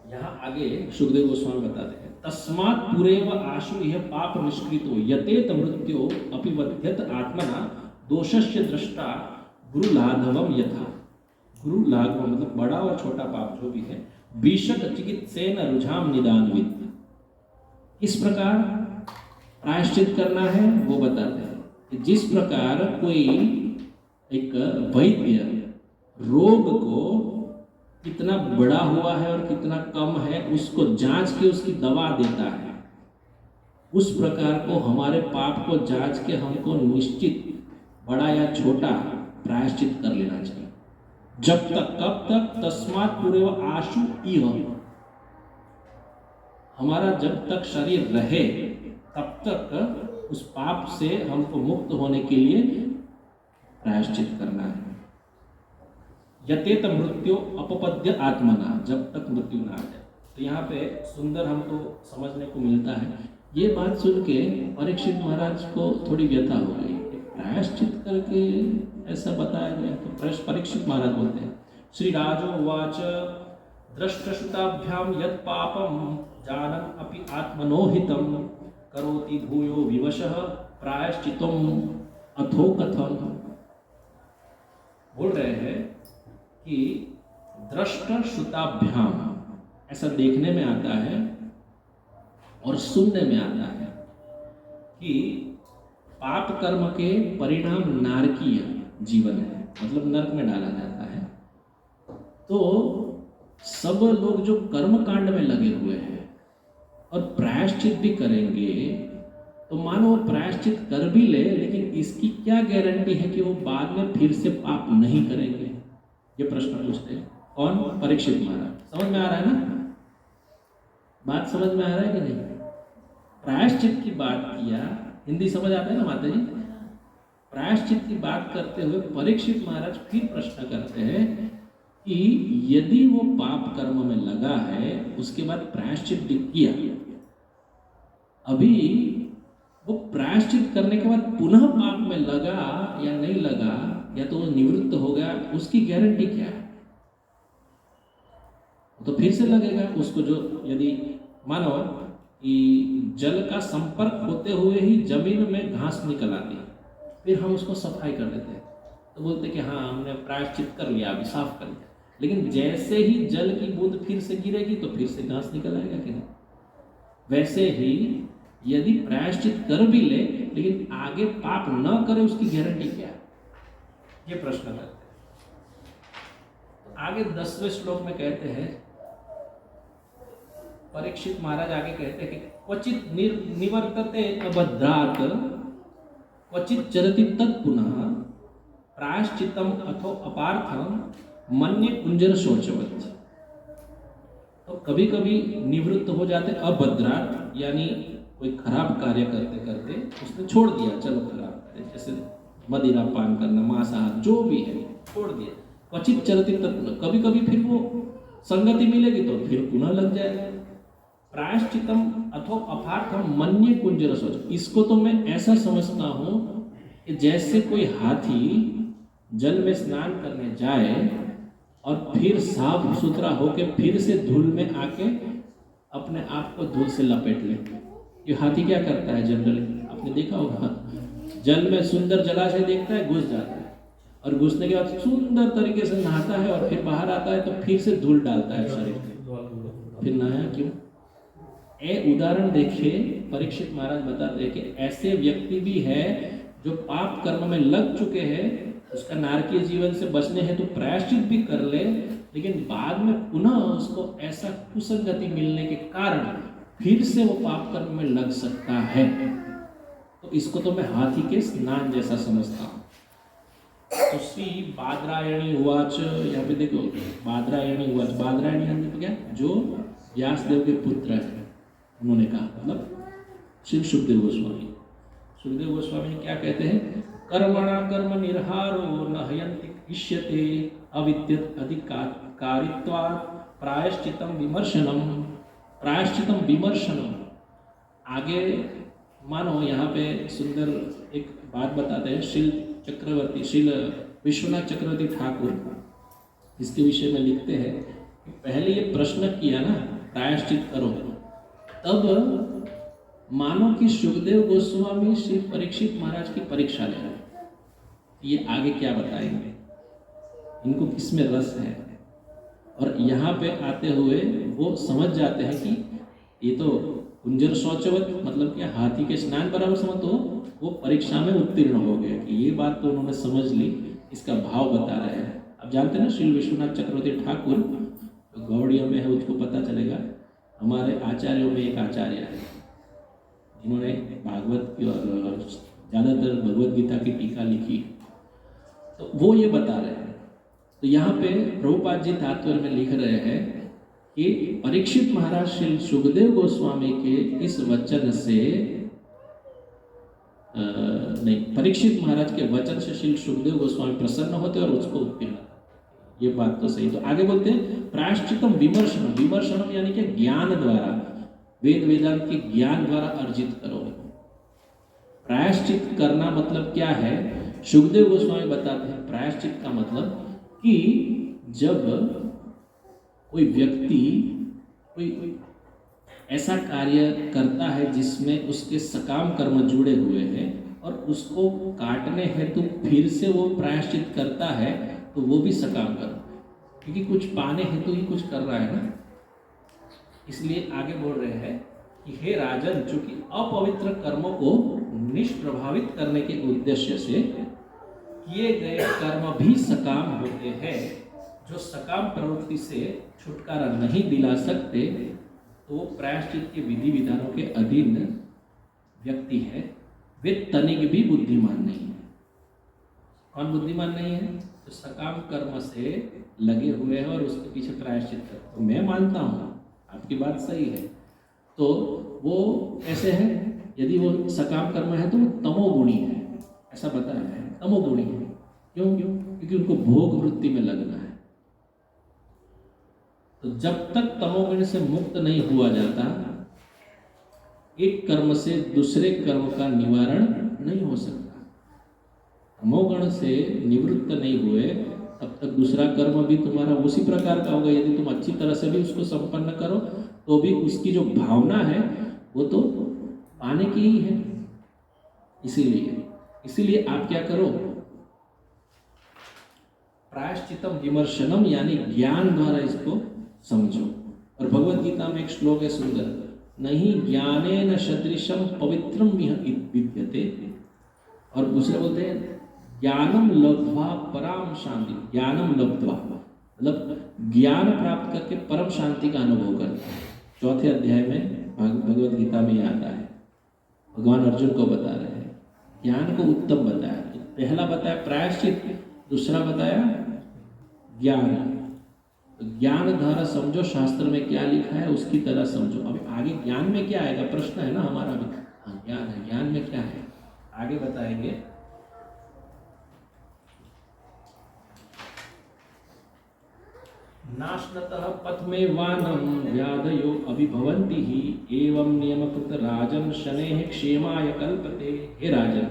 यहाँ आगे सुखदेव गोस्वामी बताते हैं, तस्मात् पूरेव आशु यह पाप निष्कृतो यतेत मृत्यो अपिवध्यत आत्मना दोषस्य दृष्टा गुरु लाघवम यथा। गुरु लाघव मतलब बड़ा और छोटा पाप जो भी है, बीशक चिकित्सेन रुझाम निदानवित। इस प्रकार प्रायश्चित करना है वो बताते हैं कि जिस प्रकार कोई एक वैद्य रोग को कितना बड़ा हुआ है और कितना कम है उसको जांच के उसकी दवा देता है, उस प्रकार को हमारे पाप को जांच के हमको निश्चित बड़ा या छोटा प्रायश्चित कर लेना चाहिए। जब तक, कब तक? तस्मात् पूरेव आशु इह। हमारा जब तक शरीर रहे तब तक उस पाप से हमको मुक्त होने के लिए प्रायश्चित करना है। यतेत मृत्यु अपपद्य आत्मना, जब तक मृत्यु ना आ जाए। तो यहाँ पे सुंदर हमको समझने को मिलता है। ये बात सुन के परीक्षित महाराज को थोड़ी व्यथा हो गई, प्रायश्चित करके ऐसा बताया गया। तो परीक्षित महाराज बोलते हैं, श्री राजो उवाच दृष्टश्रुताभ्याम यत् पापम जानन अपि आत्मनोहितम करोति भूयो विवशः प्रायश्चितम अथो कथम। बोल रहे हैं कि दृष्ट श्रुताभ्याम, ऐसा देखने में आता है और सुनने में आता है। कि पाप कर्म के परिणाम नारकीय जीवन है, मतलब नरक में डाला जाता है। तो सब लोग जो कर्म कांड में लगे हुए हैं और प्रायश्चित भी करेंगे, तो मानो वो प्रायश्चित कर भी ले, लेकिन इसकी क्या गारंटी है कि वो बाद में फिर से पाप नहीं करेंगे? ये प्रश्न पूछते हैं। कौन? परीक्षित महाराज। समझ में आ रहा है ना? बात समझ में आ रहा है कि नहीं? प्रायश्चित की बात किया, हिंदी समझ आता है ना माता जी? प्रायश्चित की बात करते हुए परीक्षित महाराज फिर प्रश्न करते हैं कि यदि वो पाप कर्म में लगा है, उसके बाद प्रायश्चित भी किया, अभी वो प्रायश्चित करने के बाद पुनः पाप में लगा या नहीं लगा, या तो वो निवृत्त हो गया, उसकी गारंटी क्या है? तो फिर से लगेगा उसको। जो यदि मानो कि जल का संपर्क होते हुए ही जमीन में घास निकल आती है, फिर हम उसको सफाई कर देते हैं, तो बोलते कि हाँ हमने प्रायश्चित कर लिया, अभी साफ कर लिया। लेकिन जैसे ही जल की बूंद फिर से गिरेगी तो फिर से घास निकल आएगा कि नहीं? वैसे ही यदि प्रायश्चित कर भी ले लेकिन आगे पाप न करे, उसकी गारंटी क्या है? ये प्रश्न करते हैं। तो आगे 10वें श्लोक में कहते हैं, परीक्षित महाराज आगे कहते हैं कि क्वचित निवर्तते अभद्रात् क्वचित चरति तत्पुनः प्रायश्चितम अथो अपार्थम मन्ये कुंजर शौचवत्। तो कभी कभी निवृत्त हो जाते अभद्रात्, यानी कोई खराब कार्य करते करते उसने छोड़ दिया, चलो खराब कार्य, जैसे मदिरा पान करना, मांसाहार, जो भी है छोड़ दिया। क्वचित चरति तत्पुनः, कभी कभी फिर वो संगति मिलेगी तो फिर पुनः लग जाएगा। प्रायश्चितम अथो अपार्थम मन्ये कुंजर शौच। इसको तो मैं ऐसा समझता हूँ कि जैसे कोई हाथी जल में स्नान करने जाए और फिर साफ सुथरा होके फिर से धूल में आके अपने आप को धूल से लपेट ले। ये हाथी क्या करता है जनरली, आपने देखा होगा, जल में सुंदर जलाशय देखता है, घुस जाता है, और घुसने के बाद सुंदर तरीके से नहाता है, और फिर बाहर आता है तो फिर से धूल डालता है शरीर में, फिर नहाया क्यों? उदाहरण देखिए, परीक्षित महाराज बताते हैं कि ऐसे व्यक्ति भी है जो पाप कर्म में लग चुके हैं, उसका नारकीय जीवन से बचने हैं तो प्रायश्चित भी कर ले, लेकिन बाद में पुनः उसको ऐसा कुसंगति मिलने के कारण फिर से वो पाप कर्म में लग सकता है। तो इसको तो मैं हाथी के स्नान जैसा समझता हूँ। तो श्री बादरायणी उवाच, यहाँ पे देखो बादरायणी उवाच, बादरायणी मतलब क्या? जो व्यासदेव के पुत्र है, उन्होंने कहा, मतलब श्री सुखदेव गोस्वामी। सुखदेव गोस्वामी क्या कहते हैं? कर्मणा कर्म निर्हारो न हयन्ति इष्यते अविद्यत अधिकारित्वात् प्रायश्चितम विमर्शनम। प्रायश्चितम विमर्शनम, आगे मानो यहाँ पे सुंदर एक बात बताते हैं श्रील विश्वनाथ चक्रवर्ती ठाकुर इसके विषय में लिखते हैं कि पहले ये प्रश्न किया ना, प्रायश्चित करो, तब मानो कि सुखदेव गोस्वामी श्री परीक्षित महाराज की परीक्षा ले रहे हैं, ये आगे क्या बताएंगे, इनको किसमें रस है। और यहाँ पे आते हुए वो समझ जाते हैं कि ये तो कुंजर शौचवत, मतलब क्या हाथी के स्नान बराबर समझ, तो वो परीक्षा में उत्तीर्ण हो गए कि ये बात तो उन्होंने समझ ली, इसका भाव बता रहे हैं। अब जानते हैं ना श्री विश्वनाथ चक्रवर्ती ठाकुर तो गौड़िया में है, उसको पता चलेगा। हमारे आचार्यों में एक आचार्य है जिन्होंने भागवत की और ज़्यादातर भगवत गीता की टीका लिखी, तो वो ये बता रहे हैं। तो यहाँ पे प्रभुपाद जी तात्पर्य में लिख रहे हैं कि परीक्षित महाराज श्री सुखदेव गोस्वामी के इस वचन से परीक्षित महाराज के वचन से श्री सुखदेव गोस्वामी प्रसन्न होते और उसको उत्तीर्ण, ये बात तो सही। तो आगे बोलते हैं प्रायश्चितम विमर्शनम, विमर्शनम यानी कि ज्ञान द्वारा, वेद वेदांत के ज्ञान द्वारा अर्जित करो। प्रायश्चित करना मतलब क्या है? सुखदेव गोस्वामी बताते हैं प्रायश्चित का मतलब कि जब कोई व्यक्ति कोई ऐसा कार्य करता है जिसमें उसके सकाम कर्म जुड़े हुए हैं और उसको काटने हेतु फिर से वो प्रायश्चित करता है, तो वो भी सकाम कर्म, क्योंकि कुछ पाने हेतु ही कुछ कर रहा है ना। इसलिए आगे बोल रहे हैं कि हे राजन, चूंकि अपवित्र कर्मों को निष्प्रभावित करने के उद्देश्य से किए गए कर्म भी सकाम होते हैं। जो सकाम प्रवृत्ति से छुटकारा नहीं दिला सकते तो प्रायश्चित के विधि विधानों के अधीन व्यक्ति है, वे तनिक भी बुद्धिमान नहीं है। कौन बुद्धिमान नहीं है? तो सकाम कर्म से लगे हुए हैं और उसके पीछे प्रायश्चित करते। तो मैं मानता हूँ आपकी बात सही है, तो वो ऐसे है, यदि वो सकाम कर्म है तो वो तमोगुणी है, ऐसा बताया है, तमोगुणी है। क्यों? क्योंकि उनको भोग वृत्ति में लगना है। तो जब तक तमोगुण से मुक्त नहीं हुआ जाता, एक कर्म से दूसरे कर्म का निवारण नहीं हो सकता। तमोगुण से निवृत्त नहीं हुए तब तक दूसरा कर्म भी तुम्हारा उसी प्रकार का होगा। यदि तुम अच्छी तरह से भी उसको संपन्न करो तो भी उसकी जो भावना है वो तो पाने की ही है। इसीलिए आप क्या करो, प्रायश्चितम विमर्शनम यानी ज्ञान द्वारा इसको समझो। और भगवत गीता में एक श्लोक है सुंदर, नहीं ज्ञानेन सदृशम पवित्रम विद्यते, और दूसरे बोलते हैं ज्ञानम लब्ध्वा परम शांति। ज्ञानम लब्ध्वा मतलब ज्ञान प्राप्त करके परम शांति का अनुभव करता है। चौथे अध्याय में भगवत गीता में आता है, भगवान अर्जुन को बता रहे हैं, ज्ञान को उत्तम बताया। तो पहला बताया प्रायश्चित, दूसरा बताया ज्ञान। तो ज्ञान द्वारा समझो, शास्त्र में क्या लिखा है उसकी तरह समझो। अभी आगे ज्ञान में क्या आएगा, प्रश्न है ना हमारा भी। हाँ ज्ञान है, ज्ञान में क्या है आगे बताएंगे। नाश्नतः पथमेवानं व्याधयो अभिभवन्ति ही एवं नियमकृत राजन शनेः क्षेमाय कल्पते। हे राजन,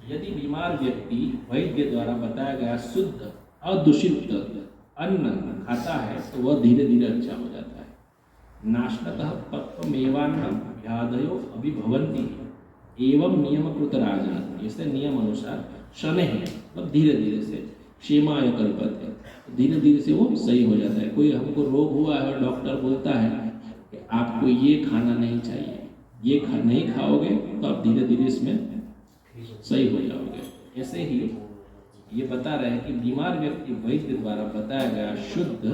यदि बीमार व्यक्ति वैद्य द्वारा बताया गया शुद्ध अदूषित अन्न खाता है तो वह धीरे धीरे अच्छा हो जाता है। नाश्नतः पथमेवान्नं व्याधयो अभिभवन्ति एवं नियमकृत राजन, जैसे नियम अनुसार शनेः मतलब धीरे धीरे से, क्षेमाय कल्पते धीरे धीरे से वो सही हो जाता है। कोई हमको रोग हुआ है और डॉक्टर बोलता है कि आपको ये खाना नहीं चाहिए, ये नहीं खाओगे तो आप धीरे धीरे इसमें सही हो जाओगे। ऐसे ही ये बता रहे हैं कि बीमार व्यक्ति वैद्य द्वारा बताया गया शुद्ध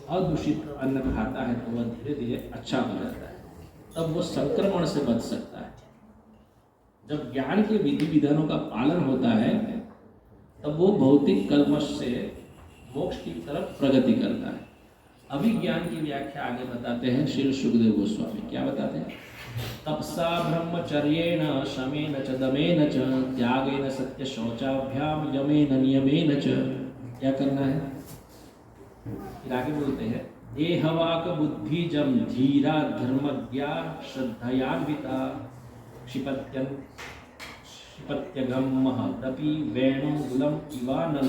अदूषित अन्न खाता है तो वह धीरे धीरे अच्छा हो जाता है, तब वो संक्रमण से बच सकता है। जब ज्ञान के विधि विधानों का पालन होता है तब वो भौतिक कल्मश से मोक्ष की तरफ प्रगति करता है। अभी ज्ञान की व्याख्या आगे बताते हैं श्री सुखदेव गोस्वामी। क्या बताते हैं? तपसा ब्रह्मचर्येण शमेन च दमेन च त्यागेन सत्य शौचाभ्याम यमेन नियमेन च। क्या करना है? फिर आगे बोलते हैं देहवाक बुद्धिजम धीरा धर्मज्ञा श्रद्धयान्विता क्षिपत्यगम महदपि वेणुगुलम इवानल।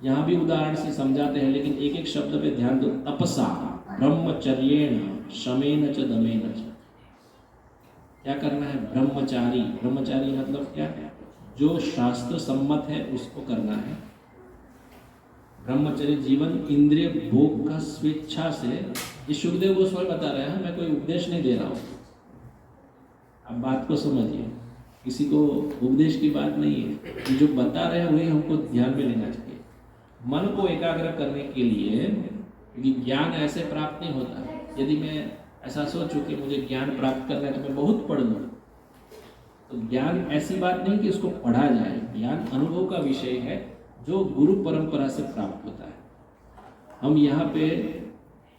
यहाँ भी उदाहरण से समझाते हैं, लेकिन एक एक शब्द पे ध्यान दो। तपसा ब्रह्मचर्येण शमेन च दमेन च। क्या करना है? ब्रह्मचारी। ब्रह्मचारी मतलब क्या है? जो शास्त्र सम्मत है उसको करना है। ब्रह्मचर्य जीवन इंद्रिय भोग का स्वेच्छा से, ये सुखदेव गोस्वामी बता रहे हैं, मैं कोई उपदेश नहीं दे रहा हूँ। आप बात को समझिए, किसी को उपदेश की बात नहीं है, जो बता रहे हैं वही हमको ध्यान में लेना चाहिए। मन को एकाग्र करने के लिए, क्योंकि ज्ञान ऐसे प्राप्त नहीं होता। यदि मैं ऐसा सोचूं कि मुझे ज्ञान प्राप्त करना है तो मैं बहुत पढ़ लूँ, तो ज्ञान ऐसी बात नहीं कि उसको पढ़ा जाए। ज्ञान अनुभव का विषय है जो गुरु परंपरा से प्राप्त होता है। हम यहाँ पे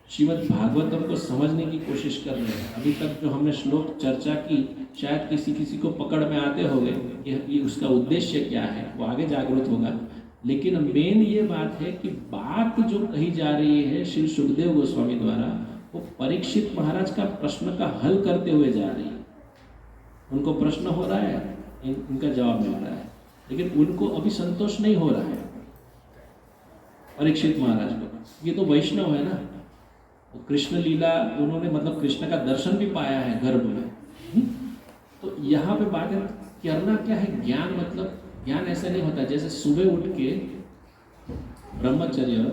श्रीमद् भागवतम को समझने की कोशिश कर रहे हैं। अभी तक जो हमने श्लोक चर्चा की, शायद किसी को पकड़ में आते होंगे कि उसका उद्देश्य क्या है, वो आगे जागरूक होगा। लेकिन मेन ये बात है कि बात जो कही जा रही है श्री सुखदेव गोस्वामी द्वारा, वो परीक्षित महाराज का प्रश्न का हल करते हुए जा रही है। उनको प्रश्न हो रहा है, इनका जवाब मिल रहा है, लेकिन उनको अभी संतोष नहीं हो रहा है परीक्षित महाराज को। ये तो वैष्णव है ना, तो कृष्ण लीला उन्होंने, मतलब कृष्ण का दर्शन भी पाया है गर्भ में। तो यहाँ पे बात है करना क्या है? ज्ञान मतलब ज्ञान ऐसे नहीं होता जैसे सुबह उठ के ब्रह्मचर्य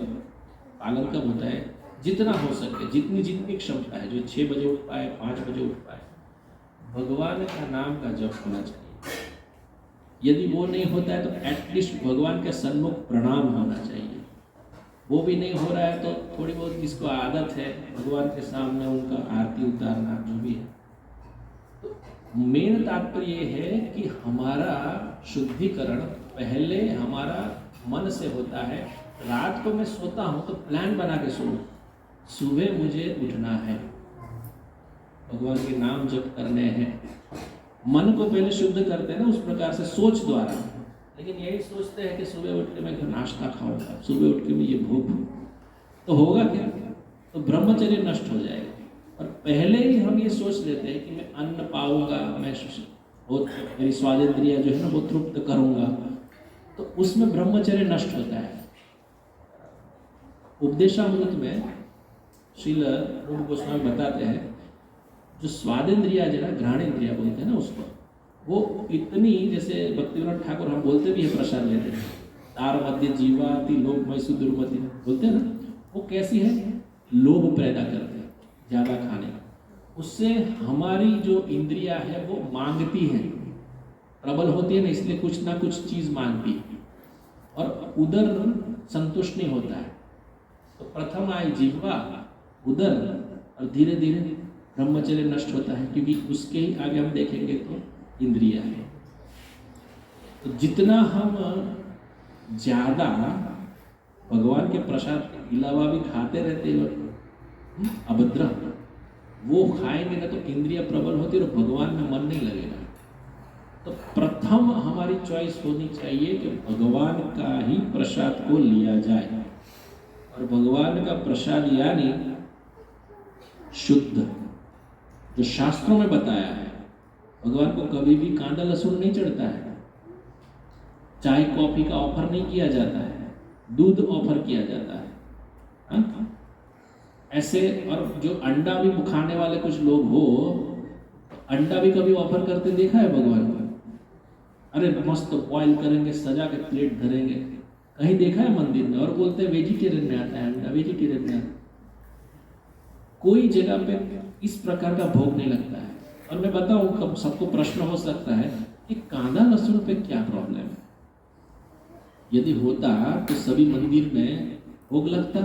पालन कब होता है? जितना हो सके, जितनी क्षमता है, जो 6 बजे उठ पाए, 5 बजे उठ पाए, भगवान का नाम का जप होना चाहिए। यदि वो नहीं होता है तो एटलीस्ट भगवान के सन्मुख प्रणाम होना चाहिए। वो भी नहीं हो रहा है तो थोड़ी बहुत जिसको आदत है भगवान के सामने उनका आरती उतारना जो भी है। तो मेन तात्पर्य ये है कि हमारा शुद्धिकरण पहले हमारा मन से होता है। रात को मैं सोता हूँ तो प्लान बना के सोऊं, सुबह मुझे उठना है, भगवान के नाम जप करने हैं। मन को पहले शुद्ध करते हैं ना उस प्रकार से सोच द्वारा। लेकिन यही सोचते हैं कि सुबह उठ के मैं नाश्ता खाऊंगा, सुबह उठ के मैं ये भूख, तो होगा क्या? तो ब्रह्मचर्य नष्ट हो जाएगा। और पहले ही हम ये सोच लेते हैं कि मैं अन्न पाऊंगा, मैं मेरी स्वादेंद्रिय जो है ना वो तृप्त करूंगा, तो उसमें ब्रह्मचर्य नष्ट होता है। उपदेशामृत में श्रील रूप गोस्वामी बताते हैं जो स्वादेंद्रिया जो है घ्राणेन्द्रिया बोलते हैं ना उसको, वो इतनी, जैसे भक्तिविनोद ठाकुर हम बोलते भी है प्रसाद लेते हैं, तार मध्य जीवाति लोभ मैसु दुर्मति बोलते हैं ना, वो कैसी है? लोभ पैदा करते हैं ज़्यादा खाने का। उससे हमारी जो इंद्रिया है वो मांगती है, प्रबल होती है ना, इसलिए कुछ ना कुछ चीज़ मांगती है और उदर संतुष्ट नहीं होता है। तो प्रथम आई जिह्वा, उदर, और धीरे धीरे ब्रह्मचर्य नष्ट होता है, क्योंकि उसके ही आगे हम देखेंगे तो इंद्रिया है। तो जितना हम ज़्यादा भगवान के प्रसाद के अलावा भी खाते रहते हैं अभद्र, वो खाएंगे ना तो इंद्रिया प्रबल होती है और भगवान में मन नहीं लगेगा। तो प्रथम हमारी चॉइस होनी चाहिए कि भगवान का ही प्रसाद को लिया जाए। और भगवान का प्रसाद यानी शुद्ध, जो शास्त्रों में बताया है। भगवान को कभी भी कांदा लहसुन नहीं चढ़ता है, चाय कॉफी का ऑफर नहीं किया जाता है, दूध ऑफर किया जाता है, हा? ऐसे। और जो अंडा भी खाने वाले कुछ लोग हो, अंडा भी कभी ऑफर करते देखा है भगवान को? अरे मस्त बॉयल करेंगे, सजा के प्लेट धरेंगे, कहीं देखा है मंदिर में? और बोलते हैं वेजिटेरियन में आता है अंडा, वेजिटेरियन में आता है। कोई जगह पे इस प्रकार का भोग नहीं लगता है। और मैं बताऊं, कब सबको प्रश्न हो सकता है कि कांदा लहसुन पे क्या प्रॉब्लम है? यदि होता तो सभी मंदिर में भोग लगता।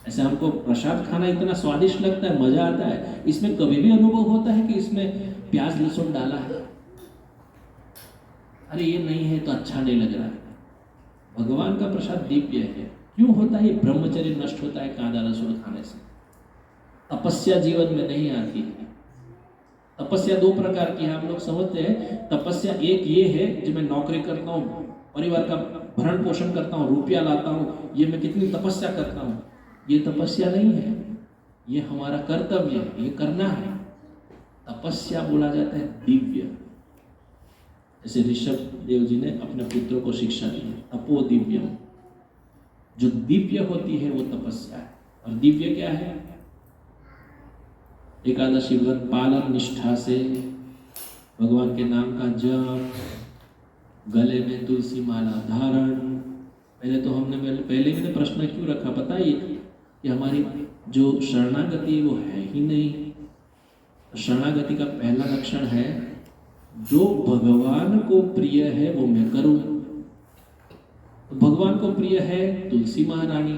ऐसे हमको प्रसाद खाना इतना स्वादिष्ट लगता है, मजा आता है, इसमें कभी भी अनुभव होता है कि इसमें प्याज लहसुन डाला है? अरे ये नहीं है तो अच्छा नहीं लग रहा है। भगवान का प्रसाद दिव्य है। क्यों होता है? ब्रह्मचर्य नष्ट होता है कांदा लहसुन खाने से। तपस्या जीवन में नहीं आती है। तपस्या दो प्रकार की है, हम लोग समझते हैं। तपस्या एक ये है जो मैं नौकरी करता हूँ, परिवार का भरण पोषण करता हूँ, रुपया लाता हूँ, ये मैं कितनी तपस्या करता हूँ। ये तपस्या नहीं है, ये हमारा कर्तव्य है, ये करना है। तपस्या बोला जाता है दिव्य। जैसे ऋषभ देव जी ने अपने पुत्रों को शिक्षा दी है, तपो दिव्यम। जो दिव्य होती है वो तपस्या है। और दिव्य क्या है? एकादशी व्रत पालन निष्ठा से, भगवान के नाम का जप, गले में तुलसी माला धारण। पहले तो हमने पहले मैंने प्रश्न क्यों रखा पता है कि हमारी जो शरणागति है वो है ही नहीं। शरणागति का पहला लक्षण है जो भगवान को प्रिय है वो मैं करूं। तो भगवान को प्रिय है तुलसी महारानी,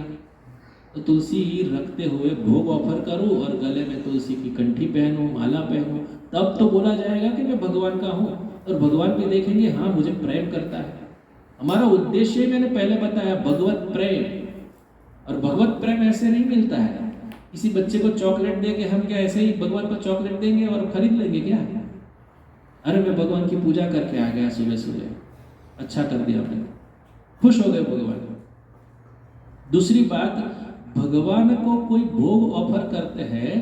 तो तुलसी ही रखते हुए भोग ऑफर करूं और गले में तुलसी की कंठी पहनूं, माला पहनूं, तब तो बोला जाएगा कि मैं भगवान का हूं। और भगवान भी देखेंगे हाँ मुझे प्रेम करता है। हमारा उद्देश्य मैंने पहले बताया, भगवत प्रेम। और भगवत प्रेम ऐसे नहीं मिलता है। किसी बच्चे को चॉकलेट दे के हम क्या ऐसे ही भगवान को चॉकलेट देंगे और खरीद लेंगे क्या? अरे मैं भगवान की पूजा करके आ गया सुबह सुबह, अच्छा कर दिया मैंने, खुश हो गए भगवान। दूसरी बात, भगवान को कोई भोग ऑफर करते हैं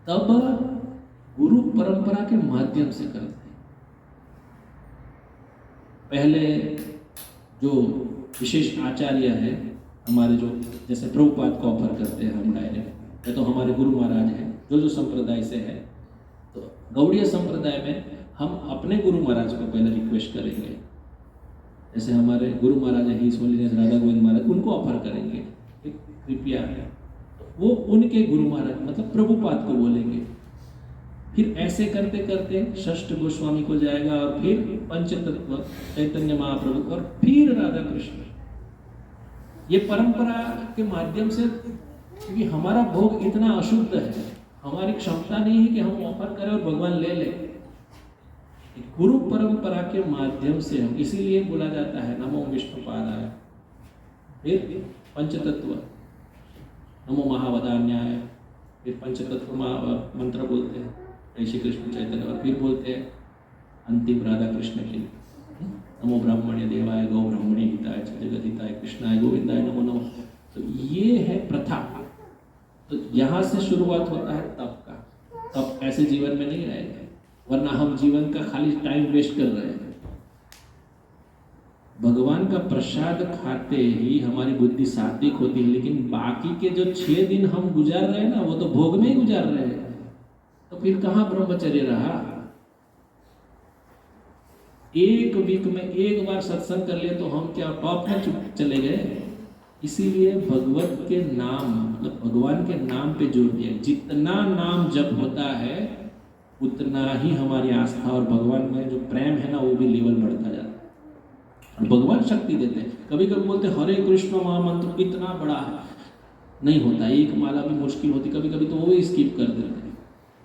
तब गुरु परंपरा के माध्यम से करते हैं। पहले जो विशेष आचार्य है हमारे, जो जैसे प्रभुपाद को ऑफर करते हैं हम डायरेक्ट, या तो हमारे गुरु महाराज हैं जो संप्रदाय से है, तो गौड़ीय संप्रदाय में हम अपने गुरु महाराज को पहले रिक्वेस्ट करेंगे। जैसे हमारे गुरु महाराज हैं हिज होलीनेस राधा गोविंद महाराज, उनको ऑफर करेंगे कृपया, तो वो उनके गुरु महाराज मतलब प्रभुपाद को बोलेंगे फिर ऐसे करते करते षष्ठ गोस्वामी को जाएगा और फिर पंचतत्व चैतन्य महाप्रभु और फिर राधा कृष्ण। ये परंपरा के माध्यम से, क्योंकि हमारा भोग इतना अशुद्ध है, हमारी क्षमता नहीं है कि हम ऑफर करें और भगवान ले ले। गुरु परंपरा के माध्यम से हम, इसीलिए बोला जाता है नमो विष्णुपादाय, फिर पंचतत्व नमो महावदान्याय, फिर पंचतत्व मंत्र बोलते हैं श्री कृष्ण चैतन्य, और फिर बोलते हैं अंतिम राधा कृष्ण के लिए नमो ब्राह्मण्य देवाय गौ ब्राह्मणी हिताय जगत हिताय कृष्णाय गोविंदाय नमो नमः। तो ये है प्रथा। तो यहाँ से शुरुआत होता है तप का। तप ऐसे जीवन में नहीं रहेगा, वरना हम जीवन का खाली टाइम वेस्ट कर रहे हैं। भगवान का प्रसाद खाते ही हमारी बुद्धि सात्विक होती है, लेकिन बाकी के जो 6 दिन हम गुजार रहे हैं ना, वो तो भोग में ही गुजार रहे हैं। तो फिर कहाँ ब्रह्मचर्य रहा? एक वीक में एक बार सत्संग कर लिए तो हम क्या टॉप में चले गए? इसीलिए भगवत के नाम, मतलब भगवान के नाम पे जोर दिया। जितना नाम जप होता है उतना ही हमारी आस्था और भगवान में जो प्रेम है ना, वो भी लेवल बढ़ता जाता है। भगवान शक्ति देते हैं। कभी कभी बोलते हरे कृष्ण महामंत्र इतना बड़ा है, नहीं होता, एक माला भी मुश्किल होती, कभी कभी तो वो भी स्किप कर देते हैं।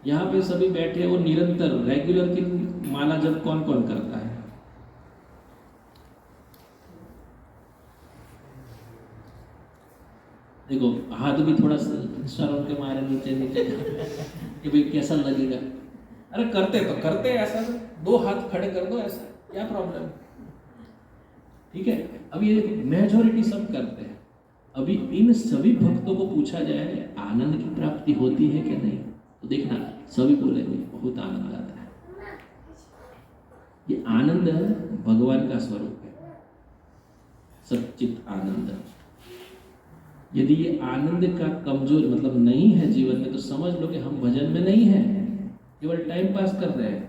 यहाँ पे सभी बैठे, वो निरंतर रेगुलर की माला जब कौन कौन करता है? देखो हाथ भी थोड़ा शर्म के मारे नीचे नीचे कि भाई कैसा लगेगा। अरे करते तो करते ऐसा, 2 हाथ खड़े कर दो, ऐसा क्या प्रॉब्लम? ठीक है, अब ये मेजॉरिटी सब करते हैं। अभी इन सभी भक्तों को पूछा जाए आनंद की प्राप्ति होती है कि नहीं, तो देखना सभी बोलेंगे बहुत आनंद आता है। ये आनंद भगवान का स्वरूप है, सच्चित आनंद। यदि ये आनंद का कमजोर मतलब नहीं है जीवन में, तो समझ लो कि हम भजन में नहीं है, केवल टाइम पास कर रहे हैं।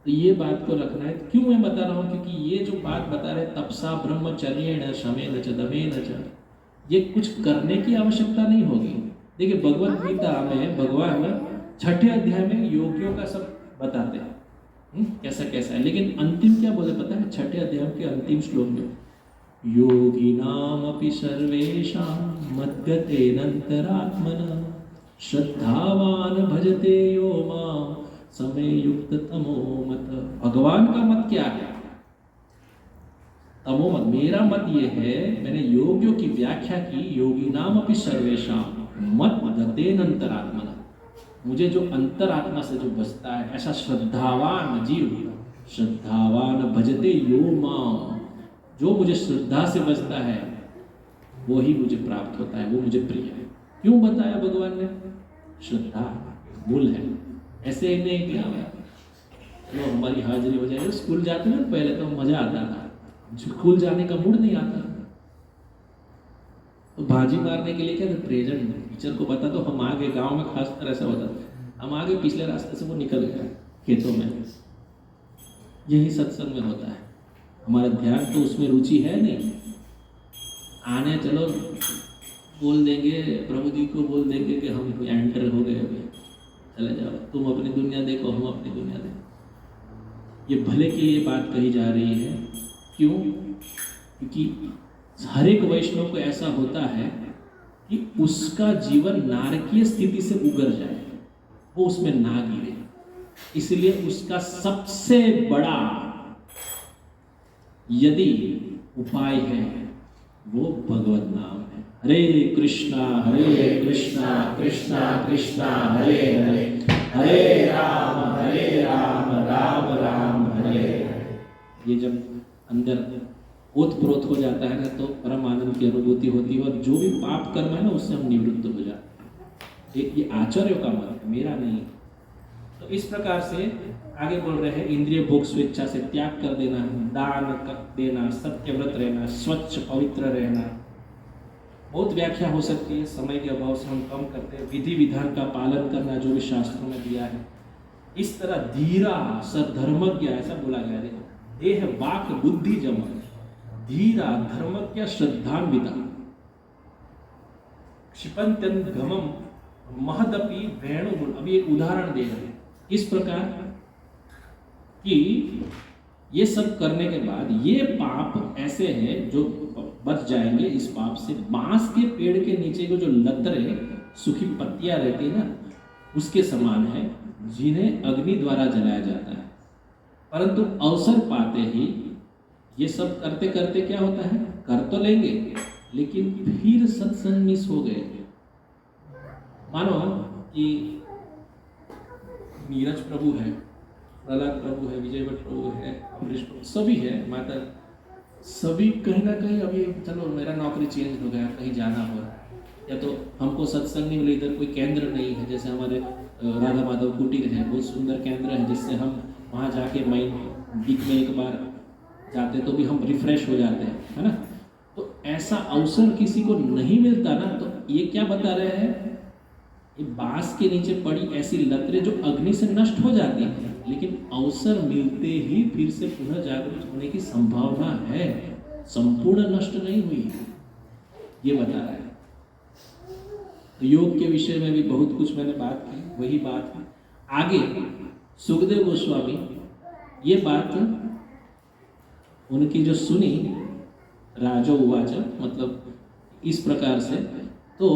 तो ये बात को रखना है। क्यों मैं बता रहा हूँ? क्योंकि ये जो बात बता रहे तपसा ब्रह्मचर्येण शमेन च दमेन च, ये कुछ करने की आवश्यकता नहीं होगी। देखिए भगवद गीता में भगवान 6ठे अध्याय में योगियों का सब बताते हैं कैसा कैसा है, लेकिन अंतिम क्या बोले पता है? 6ठे अध्याय के अंतिम श्लोक में योगिनामपि सर्वेषां मद्गतेनन्तरात्मना श्रद्धावान भजते यो मां समय युक्त तमो मत। भगवान का मत क्या है? तमो मत। मेरा मत ये है, मैंने योगियों की व्याख्या की, योगिनामपि सर्वेषां मद्गतेनन्तरात्मना, मुझे जो अंतरात्मा से जो बसता है, ऐसा श्रद्धावान जीव, श्रद्धावान भजते यो मां, जो मुझे श्रद्धा से बचता है वो ही मुझे प्राप्त होता है, वो मुझे प्रिय है। क्यों बताया भगवान ने? श्रद्धा मूल है, ऐसे ही नहीं किया चलो हमारी हाजिरी हो जाएगी। स्कूल जाते ना पहले तो मजा आता था, स्कूल जाने का मूड नहीं आता, तो बाजी मारने के लिए क्या प्रेजेंट टीचर को बता दो हम आगे। गांव में खास तरह ऐसा होता था, हम आगे पिछले रास्ते से वो निकल गया खेतों में। यही सत्संग में होता है, हमारा ध्यान तो उसमें रुचि है नहीं। आने चलो बोल देंगे, प्रभु जी को बोल देंगे कि हम एंटर हो गए, अभी चले जाओ, तुम अपनी दुनिया देखो, हम अपनी दुनिया देखो। ये भले के लिए बात कही जा रही है। क्यों? क्योंकि हर एक वैष्णव को ऐसा होता है कि उसका जीवन नारकीय स्थिति से उगर जाए, वो उसमें ना गिरे। इसलिए उसका सबसे बड़ा यदि उपाय है वो भगवत नाम है। हरे कृष्णा कृष्णा कृष्णा हरे हरे, हरे राम राम राम हरे हरे। ये जब अंदर ओतप्रोत हो जाता है ना, तो परम आनंद की अनुभूति होती है, और जो भी पाप कर्म है ना उससे हम निवृत्त हो जाते हैं। ये आचार्यों का मत है, मेरा नहीं। तो इस प्रकार से आगे बोल रहे हैं, इंद्रिय भोग स्वेच्छा से त्याग कर देना, दान देना, सत्यव्रत रहना, स्वच्छ पवित्र रहना। बहुत व्याख्या हो सकती है, समय के अभाव से हम कम करते हैं। विधि विधान का पालन करना जो भी शास्त्रों में दिया है। इस तरह धीरा सधर्मज्ञ ऐसा बोला गया है। देह वाक बुद्धि जम, धीरा धर्मज्ञ श्रद्धान्विता, क्षिपन्त्यन गमम महदपि वेणुगुण। अभी एक उदाहरण दे रहे हैं, किस प्रकार कि ये सब करने के बाद ये पाप ऐसे हैं जो बच जाएंगे इस पाप से। बांस के पेड़ के नीचे को जो लतरे सूखी पत्तियां रहती है ना, उसके समान है, जिन्हें अग्नि द्वारा जलाया जाता है। परंतु अवसर पाते ही ये सब करते करते क्या होता है, कर तो लेंगे लेकिन फिर सत्संग मिस हो गए। मानो कि नीरज प्रभु है, प्रहलाद प्रभु है, विजय भट्ट प्रभु है, अमरीश प्रभु, सभी है, माता सभी कहीं ना कहीं अभी चलो मेरा नौकरी चेंज हो गया, कहीं जाना हो रहा है, या तो हमको सत्संग नहीं मिले, इधर कोई केंद्र नहीं है। जैसे हमारे राधा माधव कुटीर है, बहुत सुंदर केंद्र है, जिससे हम वहाँ जाके वीक में एक बार जाते तो भी हम रिफ्रेश हो जाते हैं, है ना। तो ऐसा अवसर किसी को नहीं मिलता ना, तो ये क्या बता रहे हैं, ये बांस के नीचे पड़ी ऐसी लतरें जो अग्नि से नष्ट हो जाती हैं, लेकिन अवसर मिलते ही फिर से पुनः जागृत होने की संभावना है, संपूर्ण नष्ट नहीं हुई, ये बता रहा है। तो योग के विषय में भी बहुत कुछ मैंने बात की, वही बात है। आगे सुखदेव गोस्वामी ये बात उनकी जो सुनी, राजो उवाच, मतलब इस प्रकार से, तो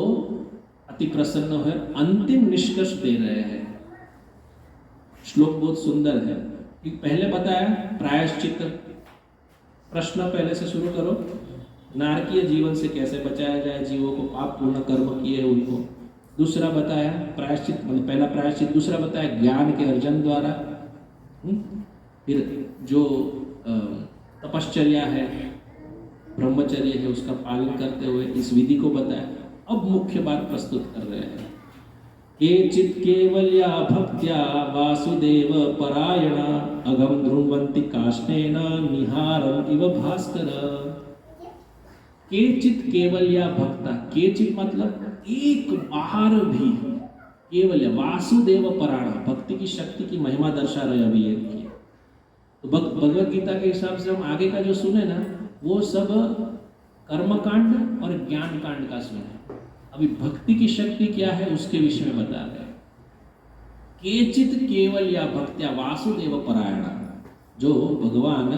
अति प्रसन्न है, अंतिम निष्कर्ष दे रहे हैं। श्लोक बहुत सुंदर है कि पहले बताया प्रायश्चित, प्रश्न पहले से शुरू करो, नारकीय जीवन से कैसे बचाया जाए जीवों को, पाप पूर्ण कर्म किए उनको। दूसरा बताया प्रायश्चित, मतलब पहला प्रायश्चित, दूसरा बताया ज्ञान के अर्जन द्वारा, फिर जो तपश्चर्या है, ब्रह्मचर्य है, उसका पालन करते हुए इस विधि को बताया। अब मुख्य बात प्रस्तुत कर रहे हैं, केचित् केवल्या भक्त्या वासुदेव परायण अगम ध्रुवन्ति काष्णेन निहारम् इव भास्कर। केचित् केवल्या भक्ता, केचित् मतलब एक बार भी, केवल वासुदेव परायण, भक्ति की शक्ति की महिमा दर्शा रहे अभी ये की। तो भगवत गीता के हिसाब से हम आगे का जो सुने ना, वो सब कर्मकांड और ज्ञान कांड का सुने। अभी भक्ति की शक्ति क्या है उसके विषय में बता रहे हैं। केचित केवल या भक्त्या वासुदेव परायण, जो भगवान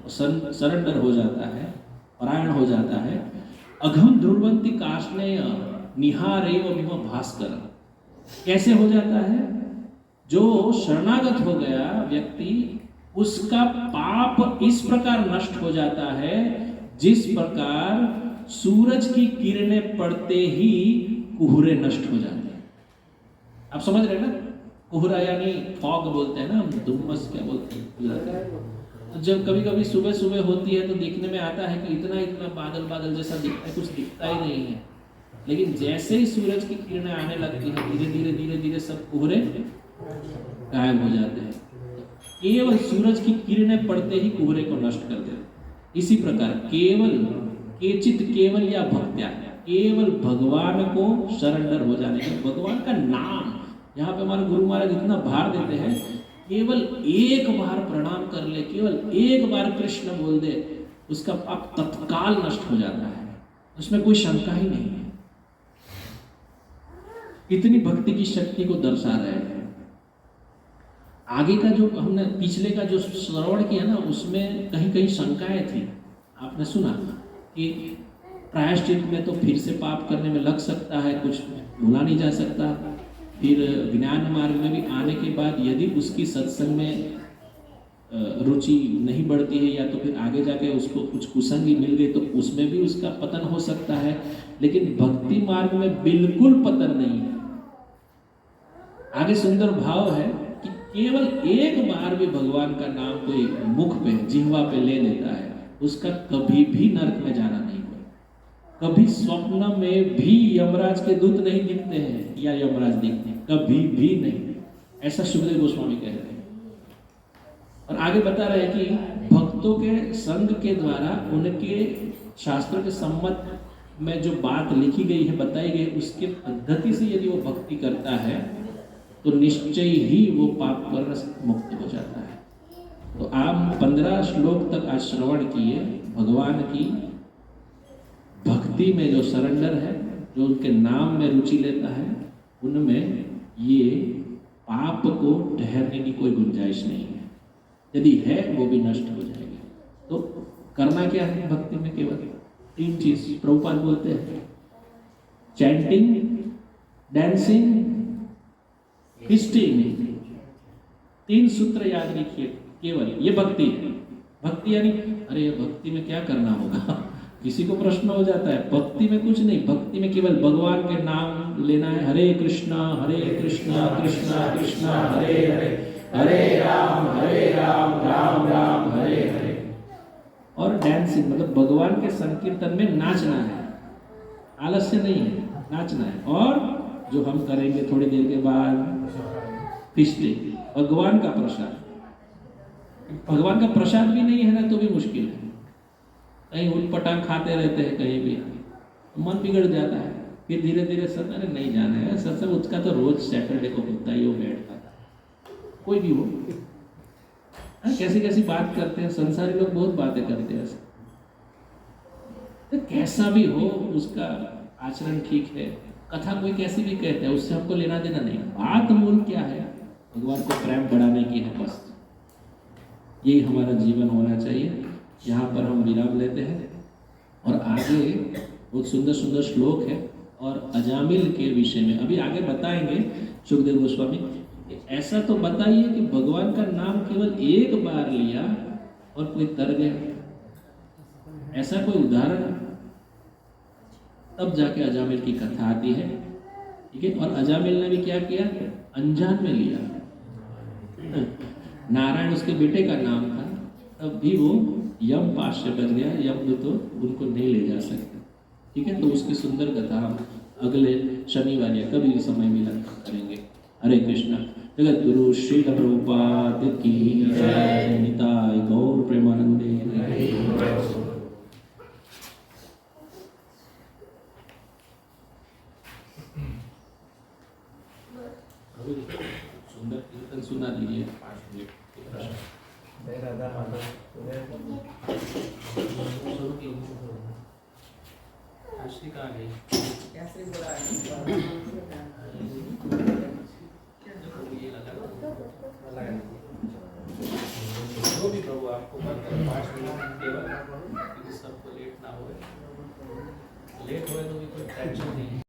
सरेंडर हो जाता है, परायण हो जाता है। अघम ध्रुवंती काष्णेय निहारेव मिव भास्कर, कैसे हो जाता है, जो शरणागत हो गया व्यक्ति, उसका पाप इस प्रकार नष्ट हो जाता है जिस प्रकार सूरज की किरणें पड़ते ही कुहरे नष्ट हो जाते हैं। आप समझ रहे हैं ना, कुहरा यानी फॉग बोलते हैं ना हम, धुम्मस क्या बोलते हैं। तो जब कभी कभी सुबह सुबह होती है तो देखने में आता है कि इतना इतना बादल बादल जैसा दिखता है, कुछ दिखता ही नहीं है। लेकिन जैसे ही सूरज की किरणें आने लगती हैं, धीरे धीरे धीरे धीरे सब कुहरे गायब हो जाते हैं। केवल सूरज की किरणें पड़ते ही कुहरे को नष्ट कर देते। इसी प्रकार केवल केचित केवल या भक्त्या, केवल भगवान को सरेंडर हो जाने का, भगवान का नाम, यहाँ पे हमारे गुरु महाराज इतना भार देते हैं, केवल एक बार प्रणाम कर ले, केवल एक बार कृष्ण बोल दे, उसका पाप तत्काल नष्ट हो जाता है, उसमें कोई शंका ही नहीं है। इतनी भक्ति की शक्ति को दर्शा रहे हैं। आगे का जो हमने पिछले का जो श्रवण किया ना, उसमें कहीं कहीं शंकाएं थी। आपने सुना कि प्रायश्चित में तो फिर से पाप करने में लग सकता है, कुछ भूला नहीं जा सकता। फिर ज्ञान मार्ग में भी आने के बाद यदि उसकी सत्संग में रुचि नहीं बढ़ती है, या तो फिर आगे जाके उसको कुछ कुसंगी मिल गई तो उसमें भी उसका पतन हो सकता है। लेकिन भक्ति मार्ग में बिल्कुल पतन नहीं है। आगे सुंदर भाव है कि केवल एक बार भी भगवान का नाम कोई मुख पे, जिह्वा पे ले लेता है, उसका कभी भी नरक में जाना नहीं हुआ। कभी स्वप्न में भी यमराज के दूत नहीं दिखते हैं या यमराज दिखते हैं, कभी भी नहीं। ऐसा सुखदेव गोस्वामी कह रहे हैं। और आगे बता रहे हैं कि भक्तों के संग के द्वारा उनके शास्त्रों के सम्मत में जो बात लिखी गई है, बताई गई, उसके पद्धति से यदि वो भक्ति करता है तो निश्चय ही वो पाप कर्म से मुक्त हो जाता है। तो आप 15 श्लोक तक आज श्रवण किए भगवान की भक्ति में जो सरेंडर है, जो उनके नाम में रुचि लेता है, उनमें ये पाप को ठहरने की कोई गुंजाइश नहीं है। यदि है वो भी नष्ट हो जाएगी। तो करना क्या है भक्ति में? केवल 3 चीज प्रभुपाद बोलते हैं, चैंटिंग, डांसिंग, फिस्टिंग। 3 सूत्र याद रखिए, केवल ये भक्ति है। भक्ति यानी अरे भक्ति में क्या करना होगा किसी को प्रश्न हो जाता है। भक्ति में कुछ नहीं, भक्ति में केवल भगवान के नाम लेना है। हरे कृष्णा कृष्णा कृष्णा हरे हरे, हरे राम राम राम हरे हरे। और डांसिंग मतलब भगवान के संकीर्तन में नाचना है, आलस्य नहीं है, नाचना है। और जो हम करेंगे थोड़ी देर के बाद फिस्टिंग, भगवान का प्रसाद। भगवान का प्रसाद भी नहीं है ना तो भी मुश्किल है। कहीं उटपटांग खाते रहते हैं कहीं भी, मन बिगड़ जाता है। फिर धीरे धीरे सर अरे नहीं जाना है सत्संग, उसका तो रोज सैटरडे को होता ही, वो बैठता है कोई भी हो। कैसी कैसी बात करते हैं संसारी लोग, बहुत बातें करते हैं ऐसे। तो कैसा भी हो उसका आचरण ठीक है, कथा कोई कैसी भी कहते हैं, उससे हमको लेना देना नहीं। बात मूल क्या है? भगवान को प्रेम बढ़ाने की है, बस यही हमारा जीवन होना चाहिए। यहाँ पर हम विराम लेते हैं और आगे बहुत सुंदर सुंदर श्लोक है और अजामिल के विषय में अभी आगे बताएंगे सुखदेव गोस्वामी। ऐसा तो बताइए कि भगवान का नाम केवल एक बार लिया और कोई तर गया, ऐसा कोई उदाहरण? तब जाके अजामिल की कथा आती है, ठीक है। और अजामिल ने भी क्या किया? अनजान में लिया। नारायण उसके बेटे का नाम था, तब भी वो यम पास से बच गया। यम तो उनको नहीं ले जा सकते, ठीक है। तो उसकी सुंदर कथा हम अगले शनिवार या कभी भी समय मिला करेंगे। हरे कृष्णा। जगत गुरु श्री प्रभुपाद की जय। निताय गौर प्रेमानंदे। सुंदर कीर्तन सुना दीजिए 5 मिनट। कहाँ गई? कैसे बोला जो भी प्रभु आपको 5 मिनट केवल, सबको लेट ना हो। लेट हो तो भी कोई टेंशन नहीं है।